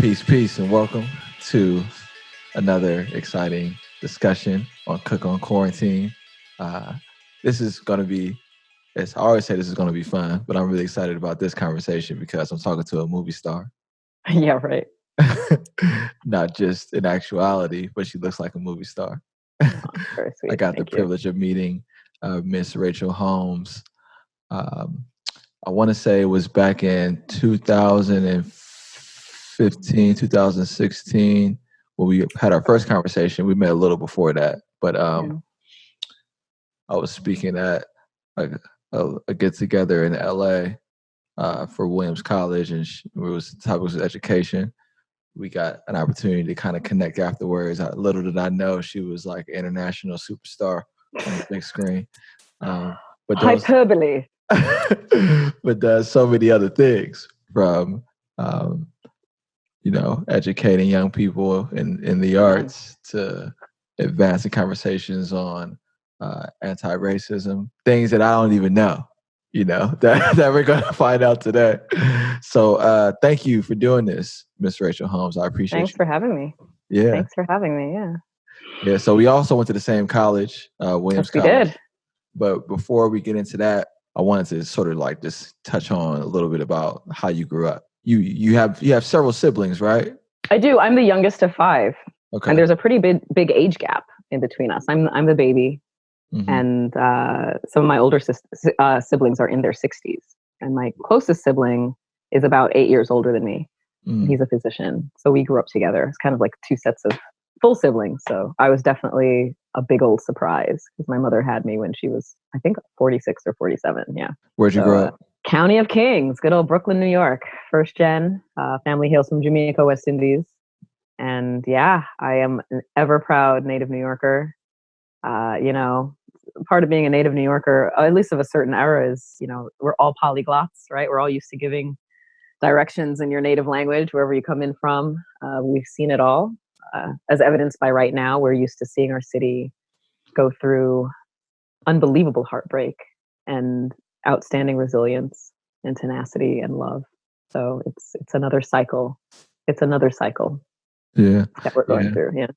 Peace, peace, and welcome to another exciting discussion on Cook on Quarantine. This is going to be, as I always say, this is going to be fun, but I'm really excited about this conversation because I'm talking to a movie star. Yeah, right. Not just in actuality, but she looks like a movie star. Very sweet. I got Thank the you. privilege of meeting Miss Rachael Holmes. I want to say it was back in 2015, 2016 when we had our first conversation. We met a little before that, but I was speaking at a get together in LA for Williams College, and the topic was education. We got an opportunity to kind of connect afterwards. Little did I know she was like an international superstar on the big screen. Hyperbole. But does so many other things from, educating young people in the arts to advancing conversations on anti-racism, things that I don't even know, that we're going to find out today. So thank you for doing this, Miss Rachael Holmes. I appreciate Thanks for having me. Yeah. Thanks for having me. Yeah. Yeah. So we also went to the same college, Williams Yes, College. We did. But before we get into that, I wanted to sort of like just touch on a little bit about how you grew up. You have several siblings, right? I do. I'm the youngest of 5. Okay. And there's a pretty big age gap in between us. I'm the baby, and some of my older siblings are in their 60s, and my closest sibling is about 8 years older than me. He's a physician, so we grew up together. It's kind of like 2 sets of full siblings. So I was definitely a big old surprise because my mother had me when she was, I think, 46 or 47. Yeah. Where'd you grow up? County of Kings, good old Brooklyn, New York. First gen. Family hails from Jamaica, West Indies. And yeah, I am an ever proud native New Yorker. Part of being a native New Yorker, at least of a certain era, is, we're all polyglots, right? We're all used to giving directions in your native language, wherever you come in from. We've seen it all. As evidenced by right now, we're used to seeing our city go through unbelievable heartbreak and outstanding resilience and tenacity and love. So it's another cycle. It's another cycle. Yeah. That we're going through. Yeah.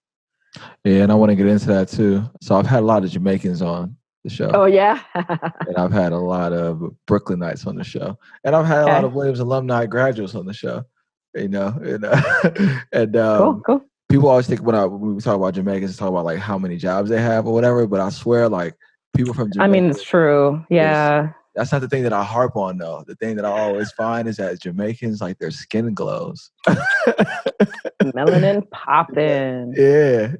Yeah, and I want to get into that too. So I've had a lot of Jamaicans on the show. Oh yeah. And I've had a lot of Brooklynites on the show, and I've had a lot of Williams alumni graduates on the show. And Cool. People always think when we talk about Jamaicans, talk about like how many jobs they have or whatever. But I swear, like people from Jamaica. I mean, it's true. Yeah. That's not the thing that I harp on, though. The thing that I always find is that Jamaicans, like, their skin glows. Melanin popping. Yeah.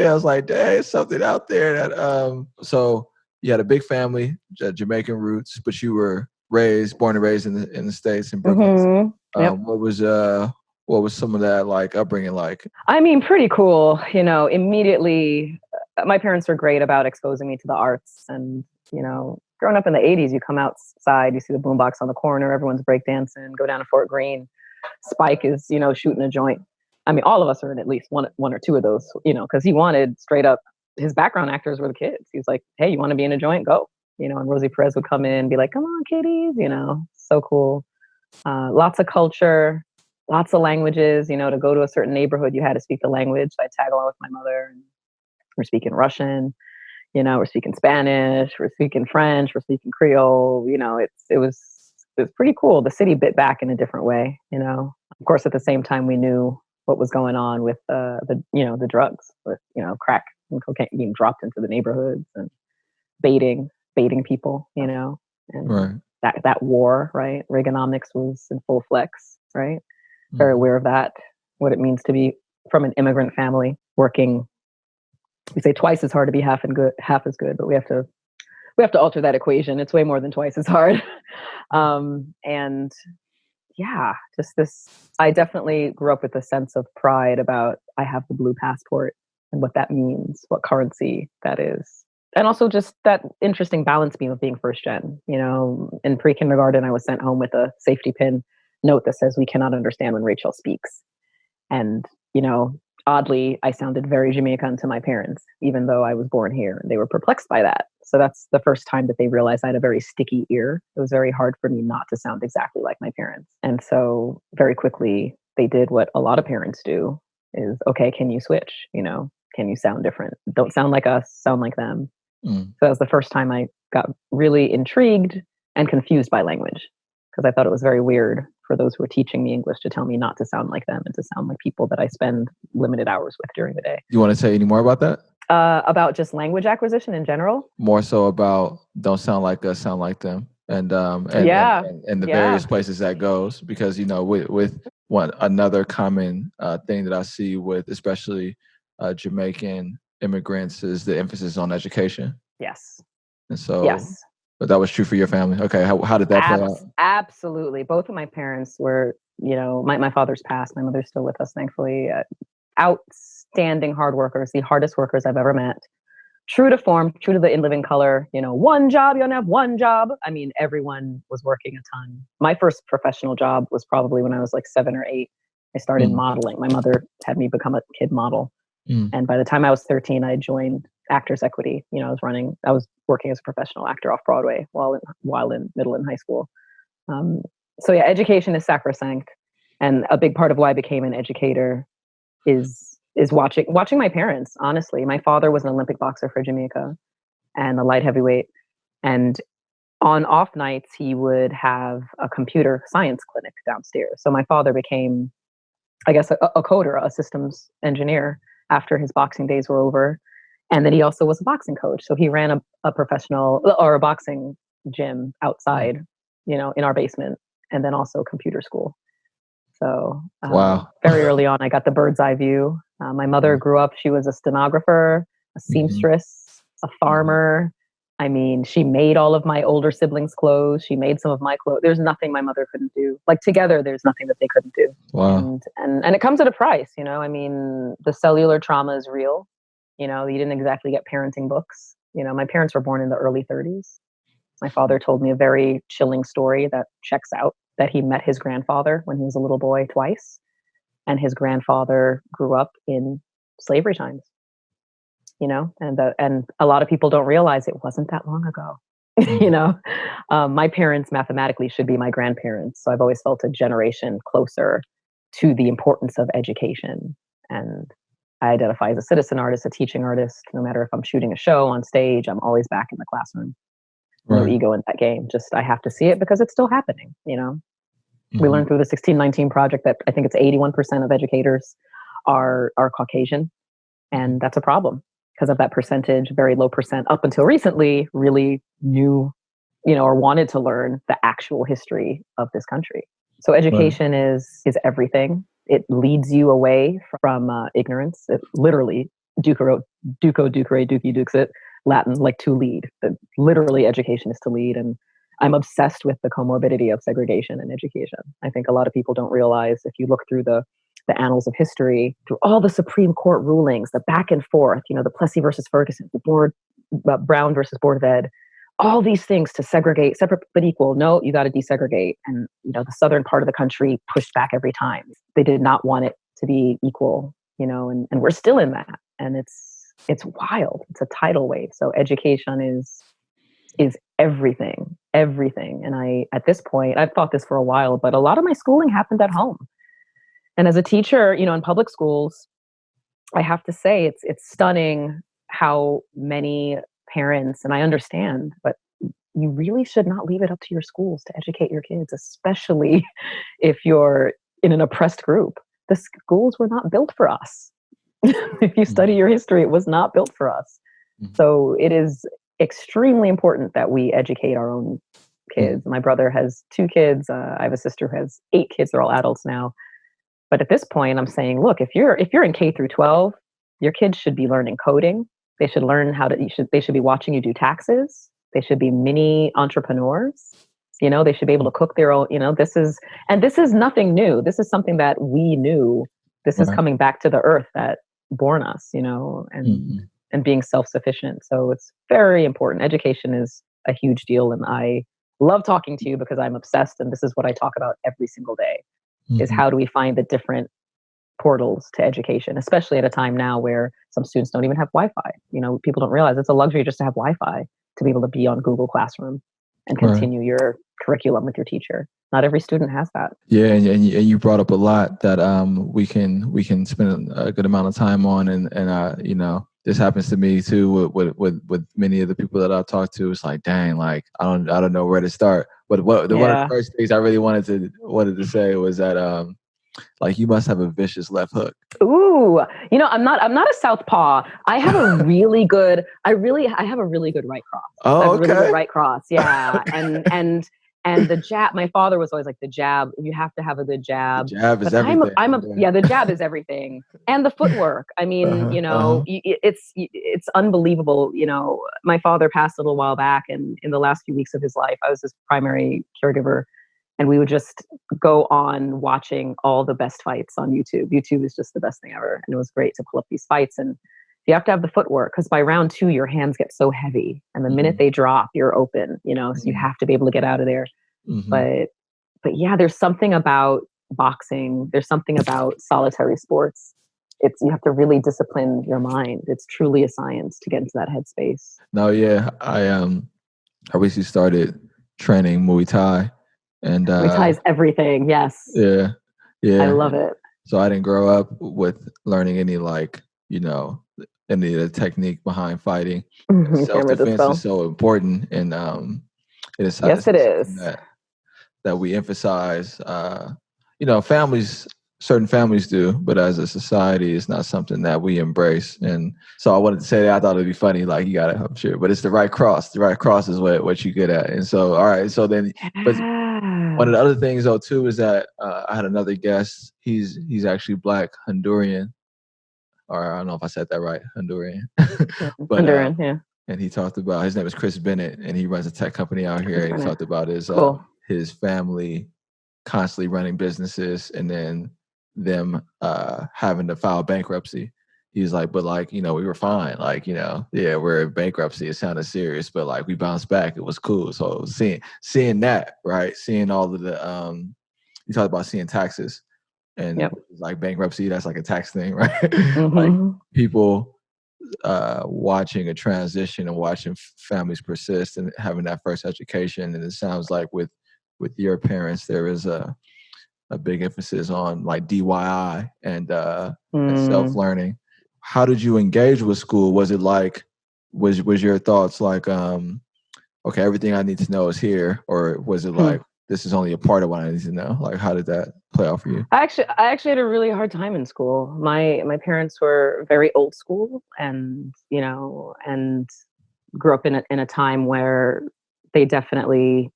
I was like, dang, there's something out there that. So you had a big family, Jamaican roots, but you were born and raised in the States, in Brooklyn. Yep. What was some of that like upbringing like? I mean, pretty cool. Immediately, my parents were great about exposing me to the arts, and growing up in the 80s, you come outside, you see the boombox on the corner, everyone's breakdancing, go down to Fort Greene. Spike is, shooting a joint. I mean, all of us are in at least one or two of those, because he wanted straight up, his background actors were the kids. He was like, hey, you want to be in a joint? Go. And Rosie Perez would come in and be like, come on, kiddies, so cool. Lots of culture, lots of languages, to go to a certain neighborhood, you had to speak the language. So I'd tag along with my mother, and we're speaking Russian. We're speaking Spanish, we're speaking French, we're speaking Creole. It was pretty cool. The city bit back in a different way. Of course, at the same time, we knew what was going on with the drugs, with crack and cocaine being dropped into the neighborhoods and baiting people. And right. that war, right? Reaganomics was in full flex, right? Very aware of that, what it means to be from an immigrant family working. We say twice as hard to be half as good, but we have to alter that equation. It's way more than twice as hard. And yeah, just this, I definitely grew up with a sense of pride about, I have the blue passport and what that means, what currency that is. And also just that interesting balance beam of being first gen. In pre-kindergarten, I was sent home with a safety pin note that says, we cannot understand when Rachael speaks. And, oddly, I sounded very Jamaican to my parents, even though I was born here. And they were perplexed by that. So that's the first time that they realized I had a very sticky ear. It was very hard for me not to sound exactly like my parents. And so very quickly, they did what a lot of parents do is, okay, can you switch? Can you sound different? Don't sound like us, sound like them. So that was the first time I got really intrigued and confused by language, because I thought it was very weird for those who were teaching me English to tell me not to sound like them and to sound like people that I spend limited hours with during the day. You want to say any more about that? About just language acquisition in general? More so about don't sound like us, sound like them. And the various places that goes, because with one another common thing that I see with especially Jamaican immigrants is the emphasis on education. Yes. And so, but that was true for your family. Okay, how did that play out? Absolutely, both of my parents were. My father's passed. My mother's still with us, thankfully. Outstanding hard workers, the hardest workers I've ever met. True to form, true to the in living color, one job, you only have one job. I mean, everyone was working a ton. My first professional job was probably when I was like 7 or 8. I started modeling. My mother had me become a kid model. And by the time I was 13, I joined Actors Equity. I was working as a professional actor off Broadway while in middle and high school. So yeah, education is sacrosanct. And a big part of why I became an educator is watching my parents. Honestly, my father was an Olympic boxer for Jamaica and a light heavyweight. And on off nights, he would have a computer science clinic downstairs. So my father became, I guess, a coder, a systems engineer after his boxing days were over. And then he also was a boxing coach. So he ran a professional or a boxing gym outside, in our basement, and then also computer school. So wow. Very early on, I got the bird's eye view. My mother grew up, she was a stenographer, a seamstress, a farmer. I mean, she made all of my older siblings' clothes. She made some of my clothes. There's nothing my mother couldn't do. Like together, there's nothing that they couldn't do. Wow. And it comes at a price, I mean, the cellular trauma is real. You didn't exactly get parenting books. My parents were born in the early 30s. My father told me a very chilling story that checks out, that he met his grandfather when he was a little boy twice. And his grandfather grew up in slavery times, and a lot of people don't realize it wasn't that long ago. My parents mathematically should be my grandparents. So I've always felt a generation closer to the importance of education. And I identify as a citizen artist, a teaching artist. No matter if I'm shooting a show on stage, I'm always back in the classroom. No ego in that game. Just I have to see it because it's still happening. We learned through the 1619 project that I think it's 81% of educators are Caucasian. And that's a problem because of that percentage, very low percent up until recently really knew, or wanted to learn the actual history of this country. So education is everything. It leads you away from ignorance. It literally, duco, ducere, duci, duxit, Latin, like to lead. Literally education is to lead. And I'm obsessed with the comorbidity of segregation in education. I think a lot of people don't realize, if you look through the annals of history, through all the Supreme Court rulings, the back and forth, the Plessy versus Ferguson, the Brown versus Board of Ed, all these things to segregate, separate but equal. No, you got to desegregate. And, the southern part of the country pushed back every time. They did not want it to be equal, and we're still in that. And it's wild. It's a tidal wave. So education is everything. And at this point, I've thought this for a while, but a lot of my schooling happened at home. And as a teacher, in public schools, I have to say it's stunning how many parents, and I understand, but you really should not leave it up to your schools to educate your kids, especially if you're in an oppressed group. The schools were not built for us. If you study your history, it was not built for us. So it is extremely important that we educate our own kids. My brother has 2 kids. I have a sister who has 8 kids. They're all adults now. But at this point, I'm saying, look, if you're in K through 12, your kids should be learning coding. They should learn they should be watching you do taxes. They should be mini entrepreneurs. They should be able to cook their own, this is nothing new. This is something that we knew. This is coming back to the earth that born us, and being self-sufficient. So it's very important. Education is a huge deal. And I love talking to you because I'm obsessed. And this is what I talk about every single day, is how do we find the different portals to education, especially at a time now where some students don't even have Wi-Fi. People don't realize it's a luxury just to have Wi-Fi to be able to be on Google Classroom. and continue your curriculum with your teacher. Not every student has that. Yeah, and you brought up a lot that we can spend a good amount of time on, and you know, this happens to me too with many of the people that I talk to. It's like, dang, like I don't know where to start. But one of the first things I really wanted to say was that like you must have a vicious left hook. Ooh, you know, I'm not a southpaw. I have a really good. I have a really good right cross. Oh, I have a really okay. good right cross. Yeah, and the jab. My father was always like, the jab. You have to have a good jab. The jab is but everything. The jab is everything, and the footwork. I mean, you know, it's unbelievable. You know, my father passed a little while back, and in the last few weeks of his life, I was his primary caregiver. And we would just go on watching all the best fights on YouTube. YouTube is just the best thing ever. And it was great to pull up these fights. And you have to have the footwork, because by round 2, your hands get so heavy. And the minute they drop, you're open, you know, so you have to be able to get out of there. But yeah, there's something about boxing. There's something about solitary sports. You have to really discipline your mind. It's truly a science to get into that headspace. No, yeah. I recently started training Muay Thai. And Muay Thai is everything. Yes. Yeah. I love it. So I didn't grow up with learning any, like, you know, any of the technique behind fighting. Self-defense is so important, and it is. Yes, it is. That we emphasize. You know, certain families do, but as a society, it's not something that we embrace. And so I wanted to say that I thought it'd be funny. Like, you got to, I'm sure, but it's the right cross. The right cross is what you're good at. And so, all right. So then, but one of the other things though too is that I had another guest. He's actually Black Honduran, or I don't know if I said that right, Honduran. But, Honduran, yeah. And he talked about, his name is Chris Bennett, and he runs a tech company out here. And he talked about his family constantly running businesses, and then them having to file bankruptcy. He's like, but like, you know, we were fine. Like, you know, yeah, we're in bankruptcy. It sounded serious, but like we bounced back. It was cool. So seeing that, right? Seeing all of the you talked about seeing taxes and like bankruptcy, that's like a tax thing, right? Like people watching a transition and watching families persist and having that first education. And it sounds like with your parents, there is a big emphasis on like DIY and self-learning. How did you engage with school? Was it like, was your thoughts like, okay, everything I need to know is here? Or was it like, this is only a part of what I need to know? Like, how did that play out for you? I actually had a really hard time in school. My parents were very old school, and, you know, and grew up in a time where they definitely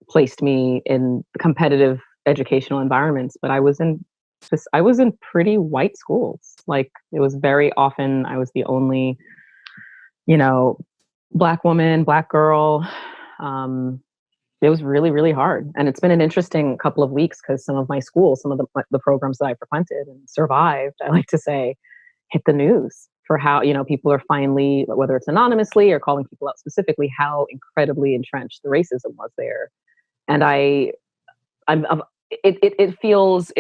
placed me in competitive educational environments, but I was in pretty white schools. Like, it was very often I was the only, you know, Black woman, Black girl. It was really, really hard. And it's been an interesting couple of weeks, because some of my schools, some of the programs that I frequented and survived, I like to say, hit the news for how, you know, people are finally, whether it's anonymously or calling people out specifically, how incredibly entrenched the racism was there. And it feels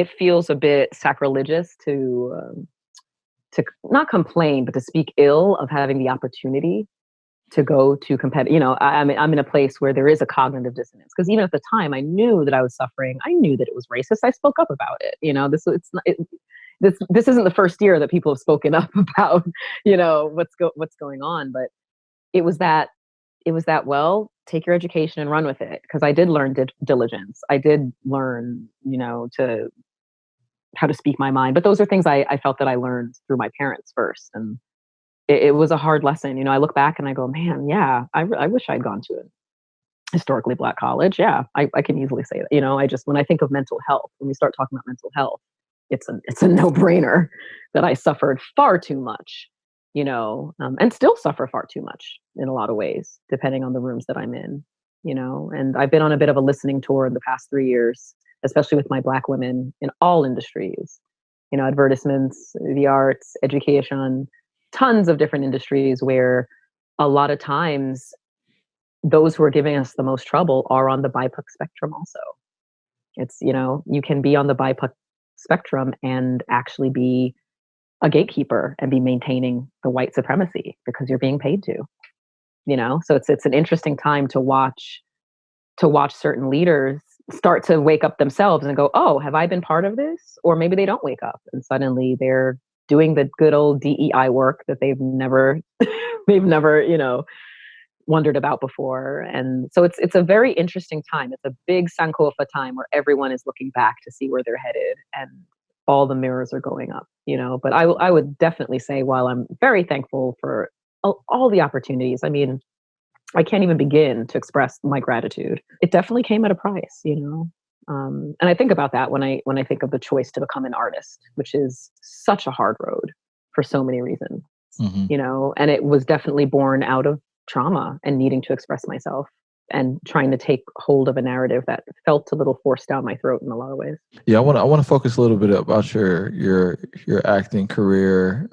a bit sacrilegious to not complain, but to speak ill of having the opportunity to go to competitive. You know, I'm in a place where there is a cognitive dissonance, because even at the time I knew that I was suffering. I knew that it was racist. I spoke up about it. You know, this isn't the first year that people have spoken up about, you know, what's going on. But it was that, well, take your education and run with it. Because I did learn diligence. I did learn, you know, how to speak my mind. But those are things I felt that I learned through my parents first. And it was a hard lesson. You know, I look back and I go, man, yeah, I wish I'd gone to a historically Black college. Yeah, I can easily say that. You know, when I think of mental health, when we start talking about mental health, it's a no-brainer that I suffered far too much, you know, and still suffer far too much in a lot of ways, depending on the rooms that I'm in, you know. And I've been on a bit of a listening tour in the past 3 years, especially with my Black women in all industries, you know, advertisements, the arts, education, tons of different industries, where a lot of times those who are giving us the most trouble are on the BIPOC spectrum also. It's, you know, you can be on the BIPOC spectrum and actually be a gatekeeper and be maintaining the white supremacy because you're being paid to, you know? So it's an interesting time to watch to watch certain leaders start to wake up themselves and go, oh, have I been part of this? Or maybe they don't wake up and suddenly they're doing the good old DEI work that they've never, wondered about before. And so it's a very interesting time. It's a big Sankofa time where everyone is looking back to see where they're headed and all the mirrors are going up, but I would definitely say, while I'm very thankful for all the opportunities, I mean, I can't even begin to express my gratitude. It definitely came at a price, and I think about that when I think of the choice to become an artist, which is such a hard road for so many reasons, and it was definitely born out of trauma and needing to express myself and trying to take hold of a narrative that felt a little forced down my throat in a lot of ways. Yeah, I want to focus a little bit about your acting career,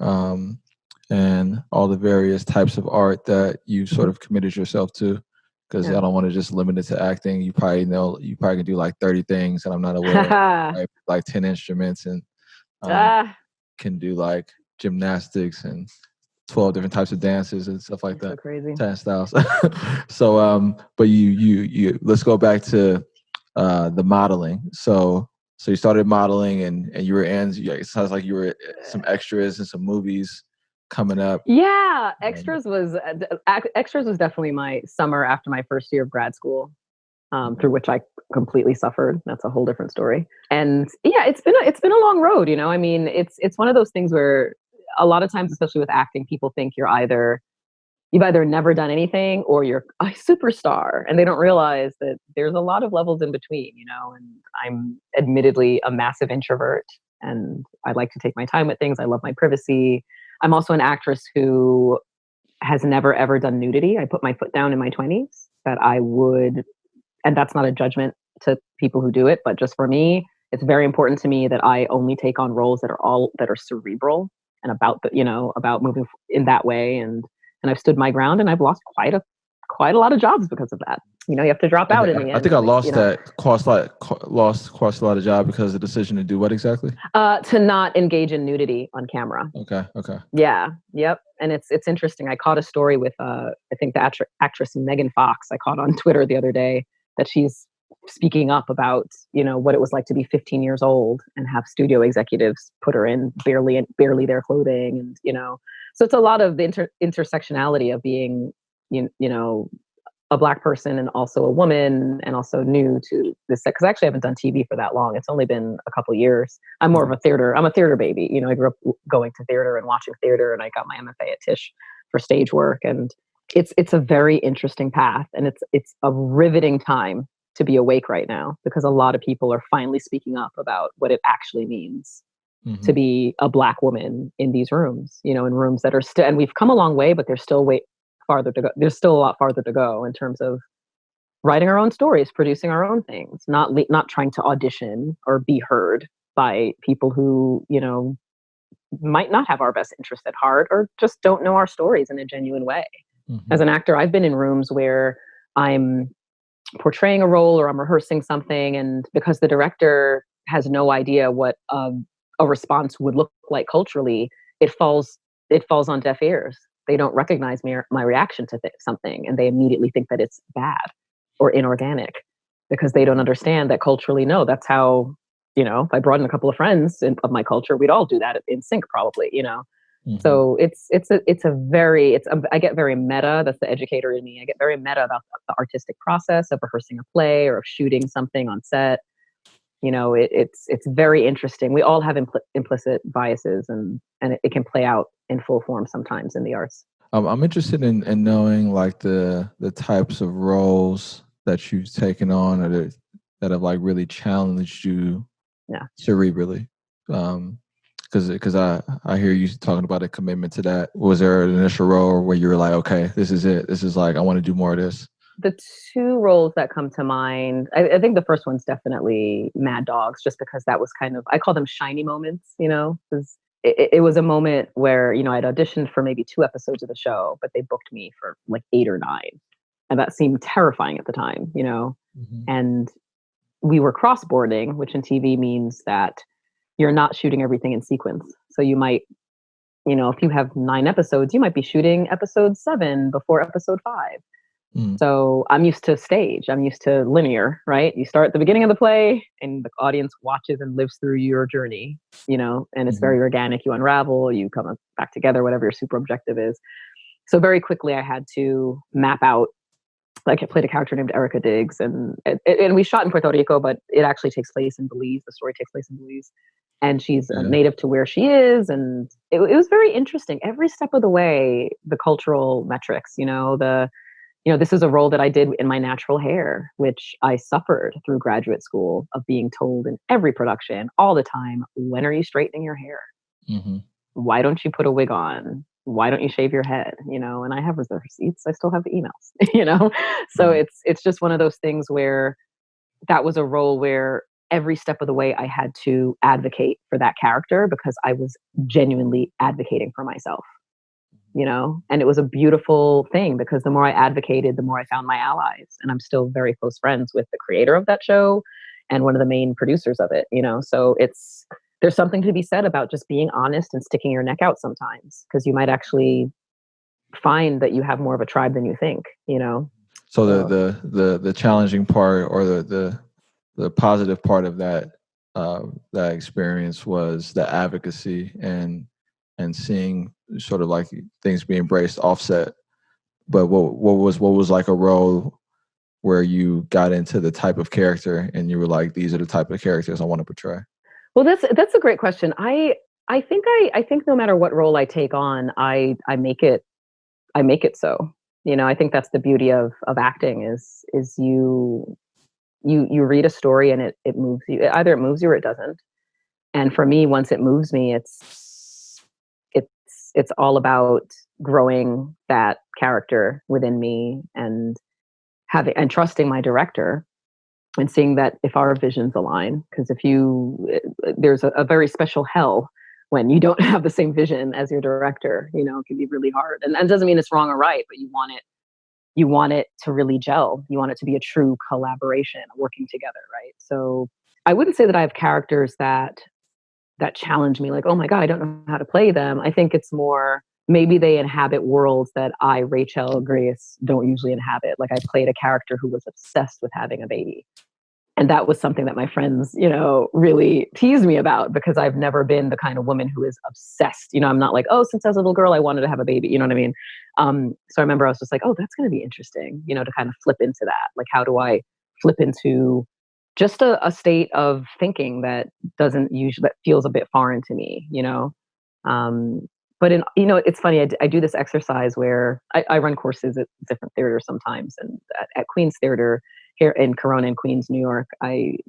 and all the various types of art that you sort of committed yourself to. Because I don't want to just limit it to acting. You probably can do like 30 things, and I'm not aware of, like 10 instruments, and can do like gymnastics and 12 different types of dances and stuff like that. So crazy. 10 styles. So, but you let's go back to the modeling. So you started modeling and you were in, it sounds like you were some extras in some movies coming up. Yeah, extras was definitely my summer after my first year of grad school, through which I completely suffered. That's a whole different story. And yeah, it's been a long road. I mean, it's one of those things where a lot of times, especially with acting, people think you've either never done anything or you're a superstar, and they don't realize that there's a lot of levels in between. And I'm admittedly a massive introvert, and I like to take my time with things. I love my privacy. I'm also an actress who has never ever done nudity. I put my foot down in my 20s that I would, and that's not a judgment to people who do it, but just for me, it's very important to me that I only take on roles that are cerebral and about moving in that way. And I've stood my ground, and I've lost quite a lot of jobs because of that. You have to drop out in the end. I think I lost lost quite a lot of jobs because of the decision to do what exactly? To not engage in nudity on camera. Okay. Yeah. Yep. And it's interesting. I caught a story with I think the actress Megan Fox. I caught on Twitter the other day that she's speaking up about what it was like to be 15 years old and have studio executives put her in barely their clothing, and so it's a lot of the intersectionality of being a Black person and also a woman and also new to this, because I actually haven't done TV for that long. It's only been a couple of years. I'm a theater baby. I grew up going to theater and watching theater, and I got my MFA at Tisch for stage work, and it's a very interesting path, and it's a riveting time to be awake right now, because a lot of people are finally speaking up about what it actually means to be a Black woman in these rooms, in rooms that are still, and we've come a long way, but there's still farther to go. There's still a lot farther to go in terms of writing our own stories, producing our own things, not trying to audition or be heard by people who, might not have our best interest at heart or just don't know our stories in a genuine way. As an actor, I've been in rooms where I'm portraying a role or I'm rehearsing something, and because the director has no idea what a response would look like culturally, it falls on deaf ears. They don't recognize my reaction to something, and they immediately think that it's bad or inorganic because they don't understand that culturally, no, that's how, if I brought in a couple of friends of my culture, we'd all do that in sync probably, So I get very meta. That's the educator in me. I get very meta about the artistic process of rehearsing a play or of shooting something on set. It's very interesting. We all have implicit biases, and it can play out in full form sometimes in the arts. I'm interested in knowing like the types of roles that you've taken on or that have like really challenged you cerebrally. Because I hear you talking about a commitment to that. Was there an initial role where you were like, okay, this is it. This is like, I want to do more of this? The two roles that come to mind, I think the first one's definitely Mad Dogs, just because that was kind of, I call them shiny moments, because it was a moment where, I'd auditioned for maybe 2 episodes of the show, but they booked me for like 8 or 9. And that seemed terrifying at the time, and we were cross-boarding, which in TV means that you're not shooting everything in sequence. So you might, if you have 9 episodes, you might be shooting episode 7 before episode 5. So I'm used to stage. I'm used to linear, right? You start at the beginning of the play and the audience watches and lives through your journey, and it's very organic. You unravel, you come back together, whatever your super objective is. So very quickly I had to map out, like I played a character named Erica Diggs, and we shot in Puerto Rico, but it actually takes place in Belize. The story takes place in Belize. And she's native to where she is. And it was very interesting. Every step of the way, the cultural metrics, this is a role that I did in my natural hair, which I suffered through graduate school of being told in every production all the time, when are you straightening your hair? Why don't you put a wig on? Why don't you shave your head? And I have reserved receipts. I still have the emails, So it's just one of those things where that was a role where every step of the way I had to advocate for that character because I was genuinely advocating for myself. And it was a beautiful thing because the more I advocated, the more I found my allies. And I'm still very close friends with the creator of that show and one of the main producers of it, so there's something to be said about just being honest and sticking your neck out sometimes, because you might actually find that you have more of a tribe than you think, So the challenging part, or the positive part of that experience was the advocacy and seeing sort of like things being embraced, offset. But what was like a role where you got into the type of character and you were like, these are the type of characters I want to portray? Well, that's a great question. I think no matter what role I take on, I make it so. I think that's the beauty of acting is you read a story and it moves you. Either it moves you or it doesn't. And for me, once it moves me, it's all about growing that character within me and trusting my director and seeing that if our visions align, because there's a very special hell when you don't have the same vision as your director, it can be really hard. And that doesn't mean it's wrong or right, but you want it to really gel. You want it to be a true collaboration, working together, right? So I wouldn't say that I have characters that challenge me, like, oh my God, I don't know how to play them. I think it's more, maybe they inhabit worlds that I, Rachael Grace, don't usually inhabit. Like I played a character who was obsessed with having a baby. And that was something that my friends, really teased me about, because I've never been the kind of woman who is obsessed. I'm not like, oh, since I was a little girl, I wanted to have a baby. You know what I mean? So I remember I was just like, oh, that's going to be interesting, to kind of flip into that. Like, how do I flip into just a state of thinking that feels a bit foreign to me, but it's funny. I do this exercise where I run courses at different theaters sometimes, and at Queen's Theater here in Corona in Queens, New York,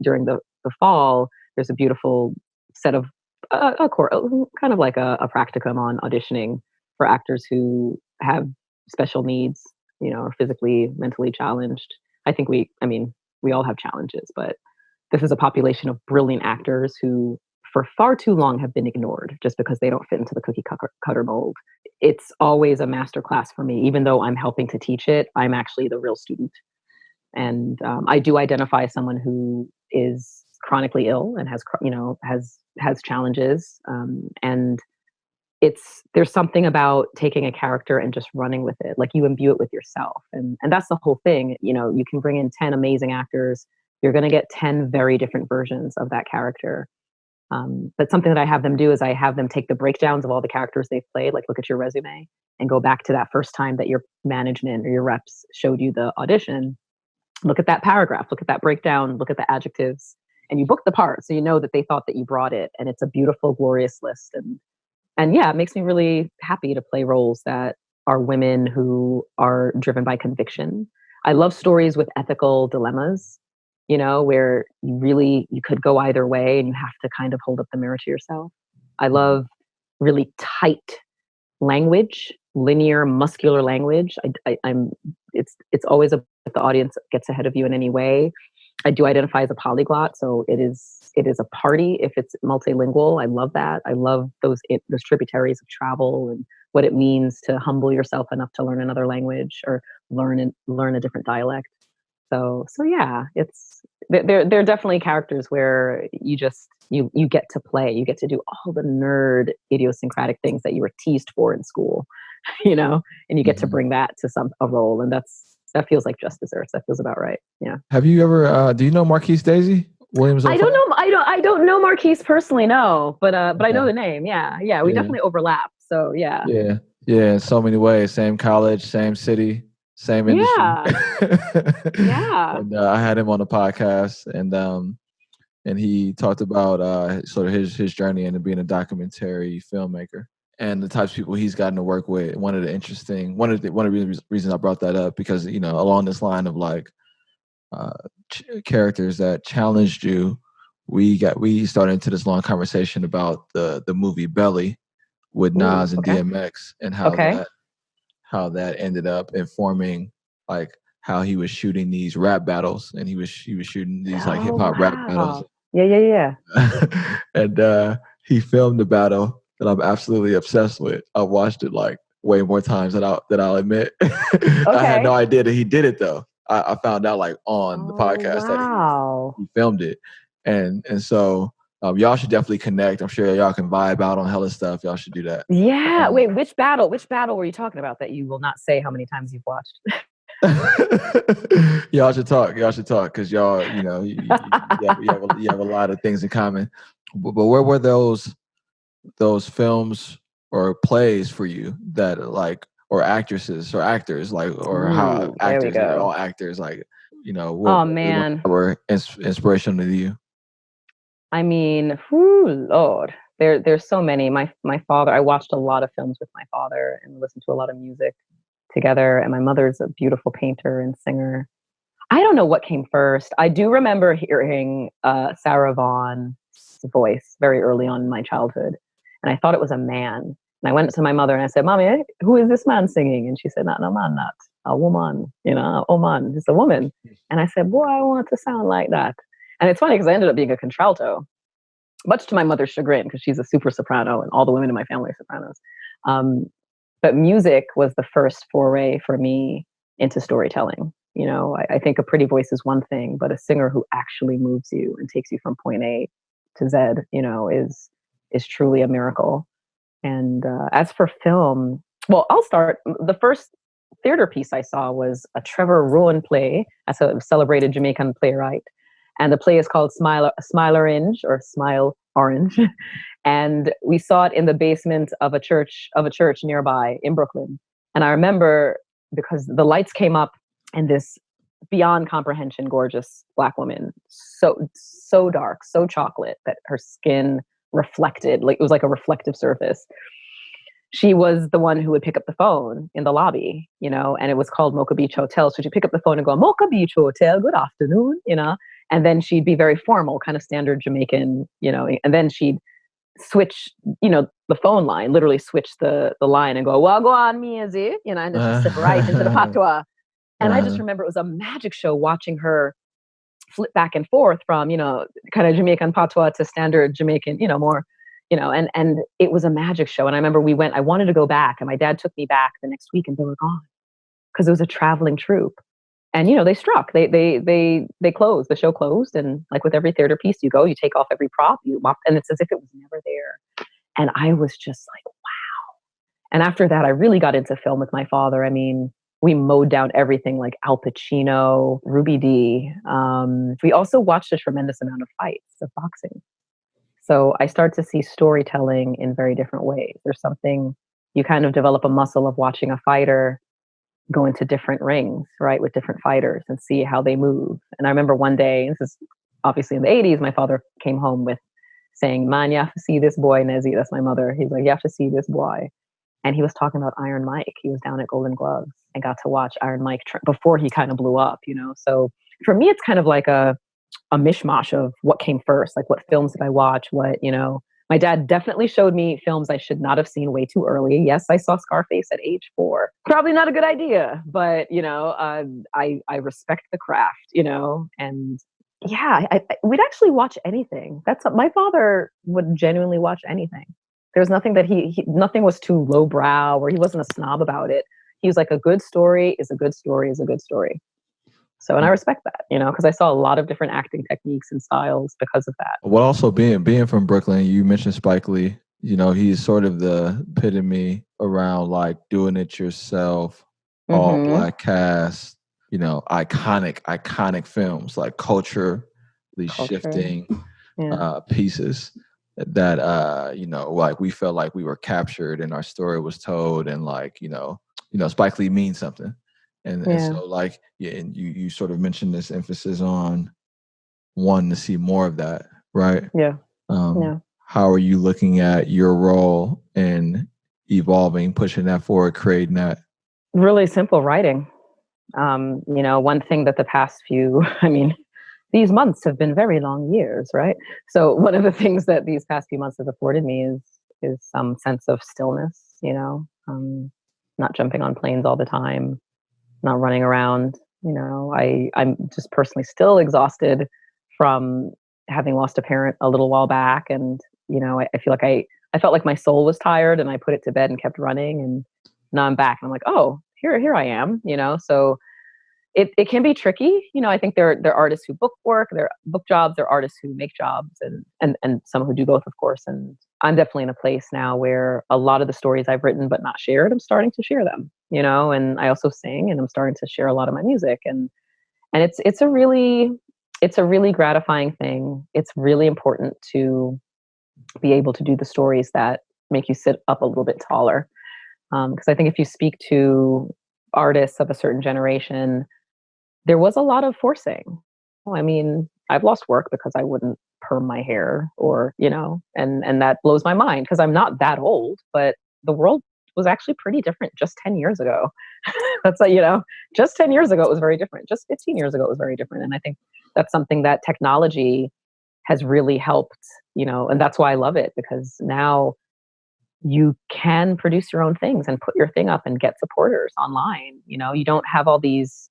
during the fall, there's a beautiful set of kind of like a practicum on auditioning for actors who have special needs, or physically, mentally challenged. I think we all have challenges, but this is a population of brilliant actors who for far too long have been ignored just because they don't fit into the cookie cutter mold. It's always a masterclass for me. Even though I'm helping to teach it, I'm actually the real student. And I do identify as someone who is chronically ill and has challenges. And there's something about taking a character and just running with it. Like, you imbue it with yourself. And that's the whole thing. You can bring in 10 amazing actors. You're going to get 10 very different versions of that character. But something that I have them do is I have them take the breakdowns of all the characters they've played, like look at your resume and go back to that first time that your management or your reps showed you the audition. Look at that paragraph, look at that breakdown, look at the adjectives, and you book the part. So you know that they thought that you brought it, and it's a beautiful, glorious list. And yeah, it makes me really happy to play roles that are women who are driven by conviction. I love stories with ethical dilemmas, where you could go either way and you have to kind of hold up the mirror to yourself. I love really tight language, linear, muscular language. It's always if the audience gets ahead of you in any way. I do identify as a polyglot, so it is a party if it's multilingual. I love that. I love those tributaries of travel and what it means to humble yourself enough to learn another language or learn a different dialect. So yeah, they're definitely characters where you get to play, you get to do all the nerd idiosyncratic things that you were teased for in school, and you get to bring that to a role, and That feels like just desserts. That feels about right. Yeah. Have you ever? Do you know Marquise Daisy Williams? I don't know. I don't know Marquise personally. No, but I know Okay. the name. Yeah. Yeah. We Yeah. definitely overlap. So yeah. Yeah. Yeah. In so many ways. Same college, same city, same industry. Yeah. Yeah. And I had him on the podcast, and he talked about sort of his journey into being a documentary filmmaker and the types of people he's gotten to work with. One of the reasons I brought that up, because along this line of like characters that challenged you, we started into this long conversation about the movie Belly with Nas and Okay. DMX, and Okay. how that ended up informing like how he was shooting these rap battles, and he was shooting these like hip hop rap battles. Yeah. And he filmed the battle that I'm absolutely obsessed with. I watched it like way more times than I'll admit. I had no idea that he did it though. I found out like on the podcast that he filmed it, and so y'all should definitely connect. I'm sure y'all can vibe out on hella stuff. Y'all should do that. Yeah. Wait, which battle were you talking about that you will not say how many times you've watched? Y'all should talk because y'all, you have a lot of things in common. But where were those films or plays for you that like, or actresses or actors like, or how actors, all actors like, oh man, were inspirational to you? I mean, Lord, there's so many. My father, I watched a lot of films with my father and listened to a lot of music together. And my mother's a beautiful painter and singer. I don't know what came first. I do remember hearing Sarah Vaughan's voice very early on in my childhood, and I thought it was a man. And I went to my mother and I said, "Mommy, who is this man singing?" And she said, "No, man, not a woman. Oh man, it's a woman." And I said, "Boy, I want to sound like that." And it's funny because I ended up being a contralto, much to my mother's chagrin, because she's a super soprano and all the women in my family are sopranos. But music was the first foray for me into storytelling. I think a pretty voice is one thing, but a singer who actually moves you and takes you from point A to Z, is truly a miracle. And as for film, well, I'll start. The first theater piece I saw was a Trevor Rowan play as a celebrated Jamaican playwright. And the play is called Smile Orange or Smile Orange. And we saw it in the basement of a church nearby in Brooklyn. And I remember because the lights came up and this beyond comprehension gorgeous Black woman, so dark, so chocolate that her skin reflected, like it was like a reflective surface. She was the one who would pick up the phone in the lobby, and it was called Mocha Beach Hotel. So she'd pick up the phone and go, "Mocha Beach Hotel, good afternoon," and then she'd be very formal, kind of standard Jamaican, and then she'd switch, the phone line, literally switch the line and go, "Well, go on, Maisie," and just step right into the patois. And I just remember it was a magic show watching her flip back and forth from, kind of Jamaican patois to standard Jamaican, more, and it was a magic show. And I remember I wanted to go back, and my dad took me back the next week and they were gone because it was a traveling troupe. And, they struck, they closed, the show closed. And like with every theater piece, you take off every prop, you mop, and it's as if it was never there. And I was just like, wow. And after that, I really got into film with my father. I mean, we mowed down everything like Al Pacino, Ruby Dee. We also watched a tremendous amount of fights, of boxing. So I start to see storytelling in very different ways. There's something, you kind of develop a muscle of watching a fighter go into different rings, right, with different fighters and see how they move. And I remember one day, this is obviously in the 80s, my father came home with saying, "Man, you have to see this boy, Nezzy." That's my mother. He's like, "You have to see this boy." And he was talking about Iron Mike. He was down at Golden Gloves and got to watch Iron Mike before he kind of blew up, So for me, it's kind of like a mishmash of what came first, like what films did I watch, My dad definitely showed me films I should not have seen way too early. Yes, I saw Scarface at age 4. Probably not a good idea, but I respect the craft, and yeah, we'd actually watch anything. My father would genuinely watch anything. There was nothing that nothing was too lowbrow, or he wasn't a snob about it. He was like, a good story is a good story is a good story. So, and I respect that, because I saw a lot of different acting techniques and styles because of that. Well, also being from Brooklyn, you mentioned Spike Lee. He's sort of the epitome around like doing it yourself, all Black cast, iconic films, like culture, these shifting pieces that like we felt like we were captured and our story was told, and like Spike Lee means something, and so like and you sort of mentioned this emphasis on wanting to see more of that, right? How are you looking at your role in evolving, pushing that forward, creating that? Really simple: writing. One thing that the past few, these months have been very long years, right? So one of the things that these past few months has afforded me is some sense of stillness, not jumping on planes all the time, not running around. I'm just personally still exhausted from having lost a parent a little while back. And, I feel like I felt like my soul was tired and I put it to bed and kept running, and now I'm back and I'm like, oh, here I am, so it can be tricky. I think there are artists who book work, there are book jobs, there are artists who make jobs, and some who do both, of course. And I'm definitely in a place now where a lot of the stories I've written but not shared, I'm starting to share them, and I also sing and I'm starting to share a lot of my music. And it's a really gratifying thing. It's really important to be able to do the stories that make you sit up a little bit taller. Because I think if you speak to artists of a certain generation, there was a lot of forcing. I've lost work because I wouldn't perm my hair, or, and that blows my mind because I'm not that old, but the world was actually pretty different just 10 years ago. That's like, just 10 years ago, it was very different. Just 15 years ago, it was very different. And I think that's something that technology has really helped, and that's why I love it, because now you can produce your own things and put your thing up and get supporters online. You don't have all these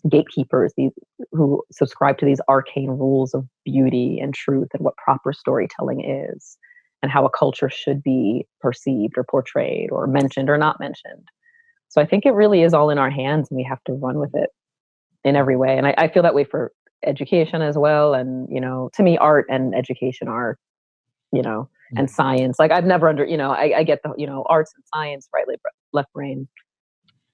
gatekeepers, these who subscribe to these arcane rules of beauty and truth and what proper storytelling is and how a culture should be perceived or portrayed or mentioned or not mentioned. So I think it really is all in our hands, and we have to run with it in every way. And I feel that way for education as well. And, to me, art and education are, and science. Like I've never I get the, arts and science, right, left brain.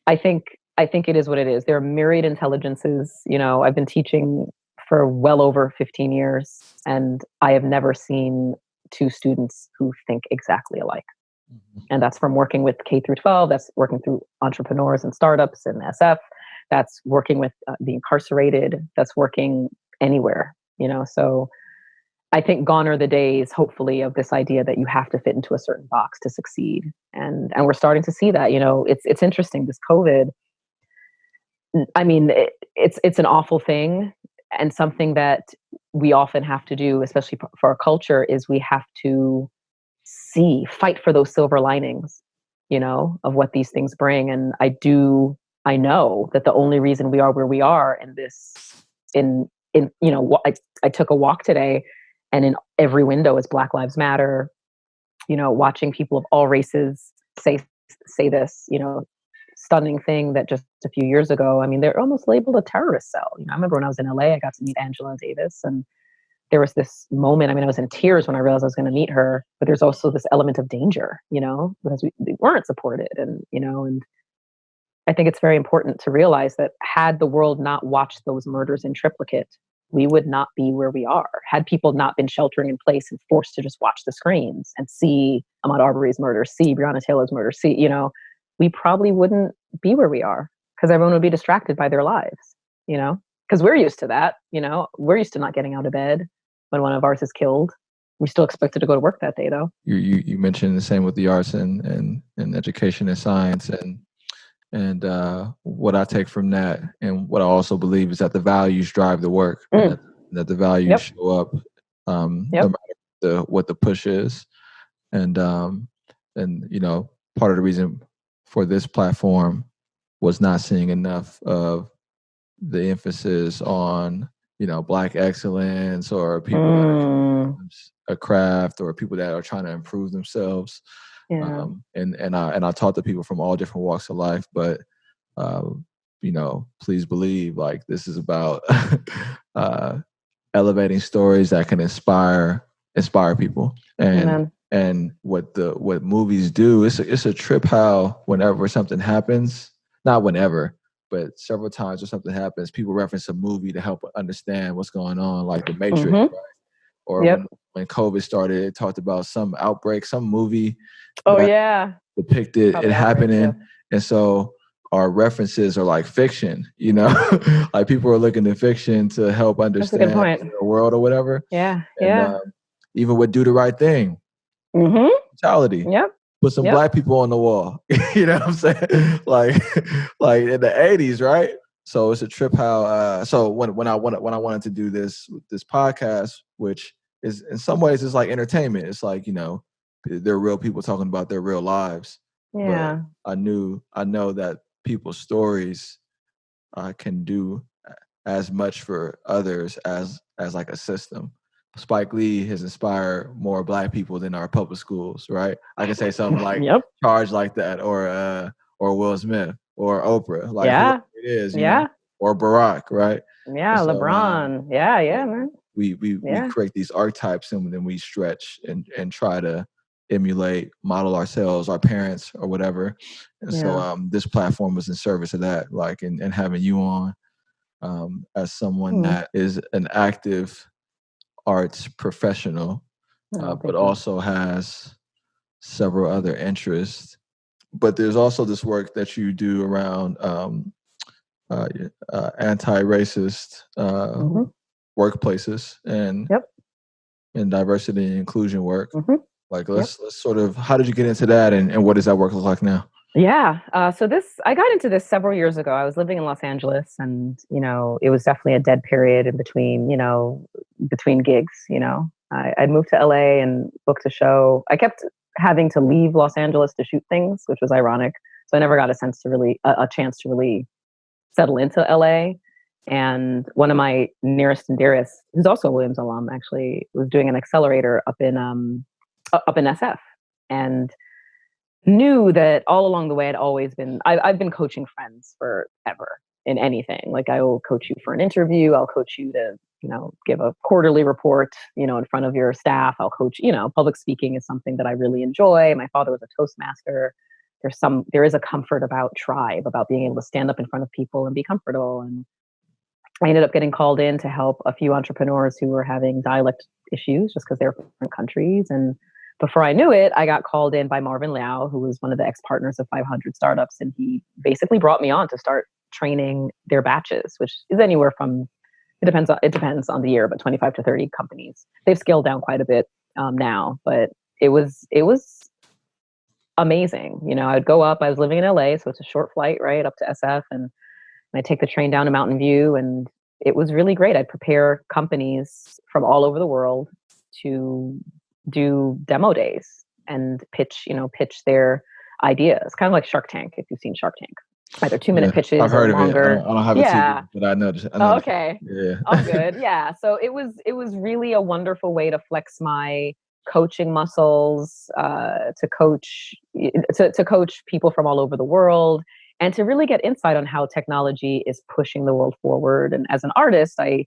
I think it is what it is. There are myriad intelligences. I've been teaching for well over 15 years, and I have never seen two students who think exactly alike. And that's from working with K through 12. That's working through entrepreneurs and startups and SF. That's working with the incarcerated. That's working anywhere, So I think gone are the days, hopefully, of this idea that you have to fit into a certain box to succeed. And we're starting to see that. It's interesting, this COVID. It's an awful thing, and something that we often have to do, especially for our culture, is we have to fight for those silver linings, of what these things bring. And I know that the only reason we are where we are I took a walk today, and in every window is Black Lives Matter, watching people of all races say this, stunning thing that just a few years ago, they're almost labeled a terrorist cell. I remember when I was in LA, I got to meet Angela Davis, and there was this moment, I was in tears when I realized I was going to meet her, but there's also this element of danger, because we weren't supported. And, and I think it's very important to realize that had the world not watched those murders in triplicate, we would not be where we are. Had people not been sheltering in place and forced to just watch the screens and see Ahmaud Arbery's murder, see Breonna Taylor's murder, we probably wouldn't be where we are, because everyone would be distracted by their lives, because we're used to that. We're used to not getting out of bed when one of ours is killed. We're still expected to go to work that day, though. You mentioned the same with the arts and education and science, and what I take from that, and what I also believe, is that the values drive the work, that the values show up no matter what the push is. And part of the reason for this platform was not seeing enough of the emphasis on Black excellence, or people that are a craft, or people that are trying to improve themselves. And I talk to people from all different walks of life, but please believe, like, this is about elevating stories that can inspire people. And what movies do, it's a trip how whenever something happens, not whenever, but several times when something happens, people reference a movie to help understand what's going on, like The Matrix, right? Or when COVID started, it talked about some outbreak, some movie depicted it happening. And so our references are like fiction, you know, like people are looking to fiction to help understand the world or whatever. Yeah. And even with Do the Right Thing, brutality. Put some black people on the wall. You know what I'm saying? like in the 80s, right? So it's a trip how so when I wanted to do this podcast, which is in some ways it's like entertainment. It's like, you know, they're real people talking about their real lives. Yeah. But I know that people's stories can do as much for others as like a system. Spike Lee has inspired more black people than our public schools, right? I can say something like Charge like that, or Will Smith, or Oprah, like whoever it is, you know, or Barack, right? Yeah, so, LeBron. Man. We create these archetypes and then we stretch and try to emulate, model ourselves, our parents, or whatever. And so this platform was in service of that, like and having you on as someone that is an active arts professional, but also has several other interests. But there's also this work that you do around anti-racist workplaces and diversity and inclusion work. Like let's sort of, how did you get into that, and what does that work look like now? Yeah. So I got into this several years ago. I was living in Los Angeles, and, you know, it was definitely a dead period in between, you know, between gigs, you know. I'd moved to LA and booked a show. I kept having to leave Los Angeles to shoot things, which was ironic. So I never got a chance to really settle into LA. And one of my nearest and dearest, who's also a Williams alum, actually, was doing an accelerator up in SF, and knew that all along the way I've been coaching friends forever in anything. Like, I will coach you for an interview. I'll coach you to, you know, give a quarterly report, you know, in front of your staff. I'll coach, you know, public speaking is something that I really enjoy. My father was a Toastmaster. There is a comfort about tribe, about being able to stand up in front of people and be comfortable. And I ended up getting called in to help a few entrepreneurs who were having dialect issues just because they're from different countries. And before I knew it, I got called in by Marvin Liao, who was one of the ex-partners of 500 Startups. And he basically brought me on to start training their batches, which is anywhere from, it depends on the year, but 25 to 30 companies. They've scaled down quite a bit now, but it was amazing. You know, I was living in LA, so it's a short flight, right, up to SF. And I take the train down to Mountain View, and it was really great. I'd prepare companies from all over the world to do demo days and pitch their ideas. Kind of like Shark Tank, if you've seen Shark Tank. Either 2-minute pitches I've heard or longer. Of it. I don't have a TV, but I know. Oh, okay. Yeah. Oh, good. Yeah. So it was really a wonderful way to flex my coaching muscles, to coach people from all over the world, and to really get insight on how technology is pushing the world forward. And as an artist, I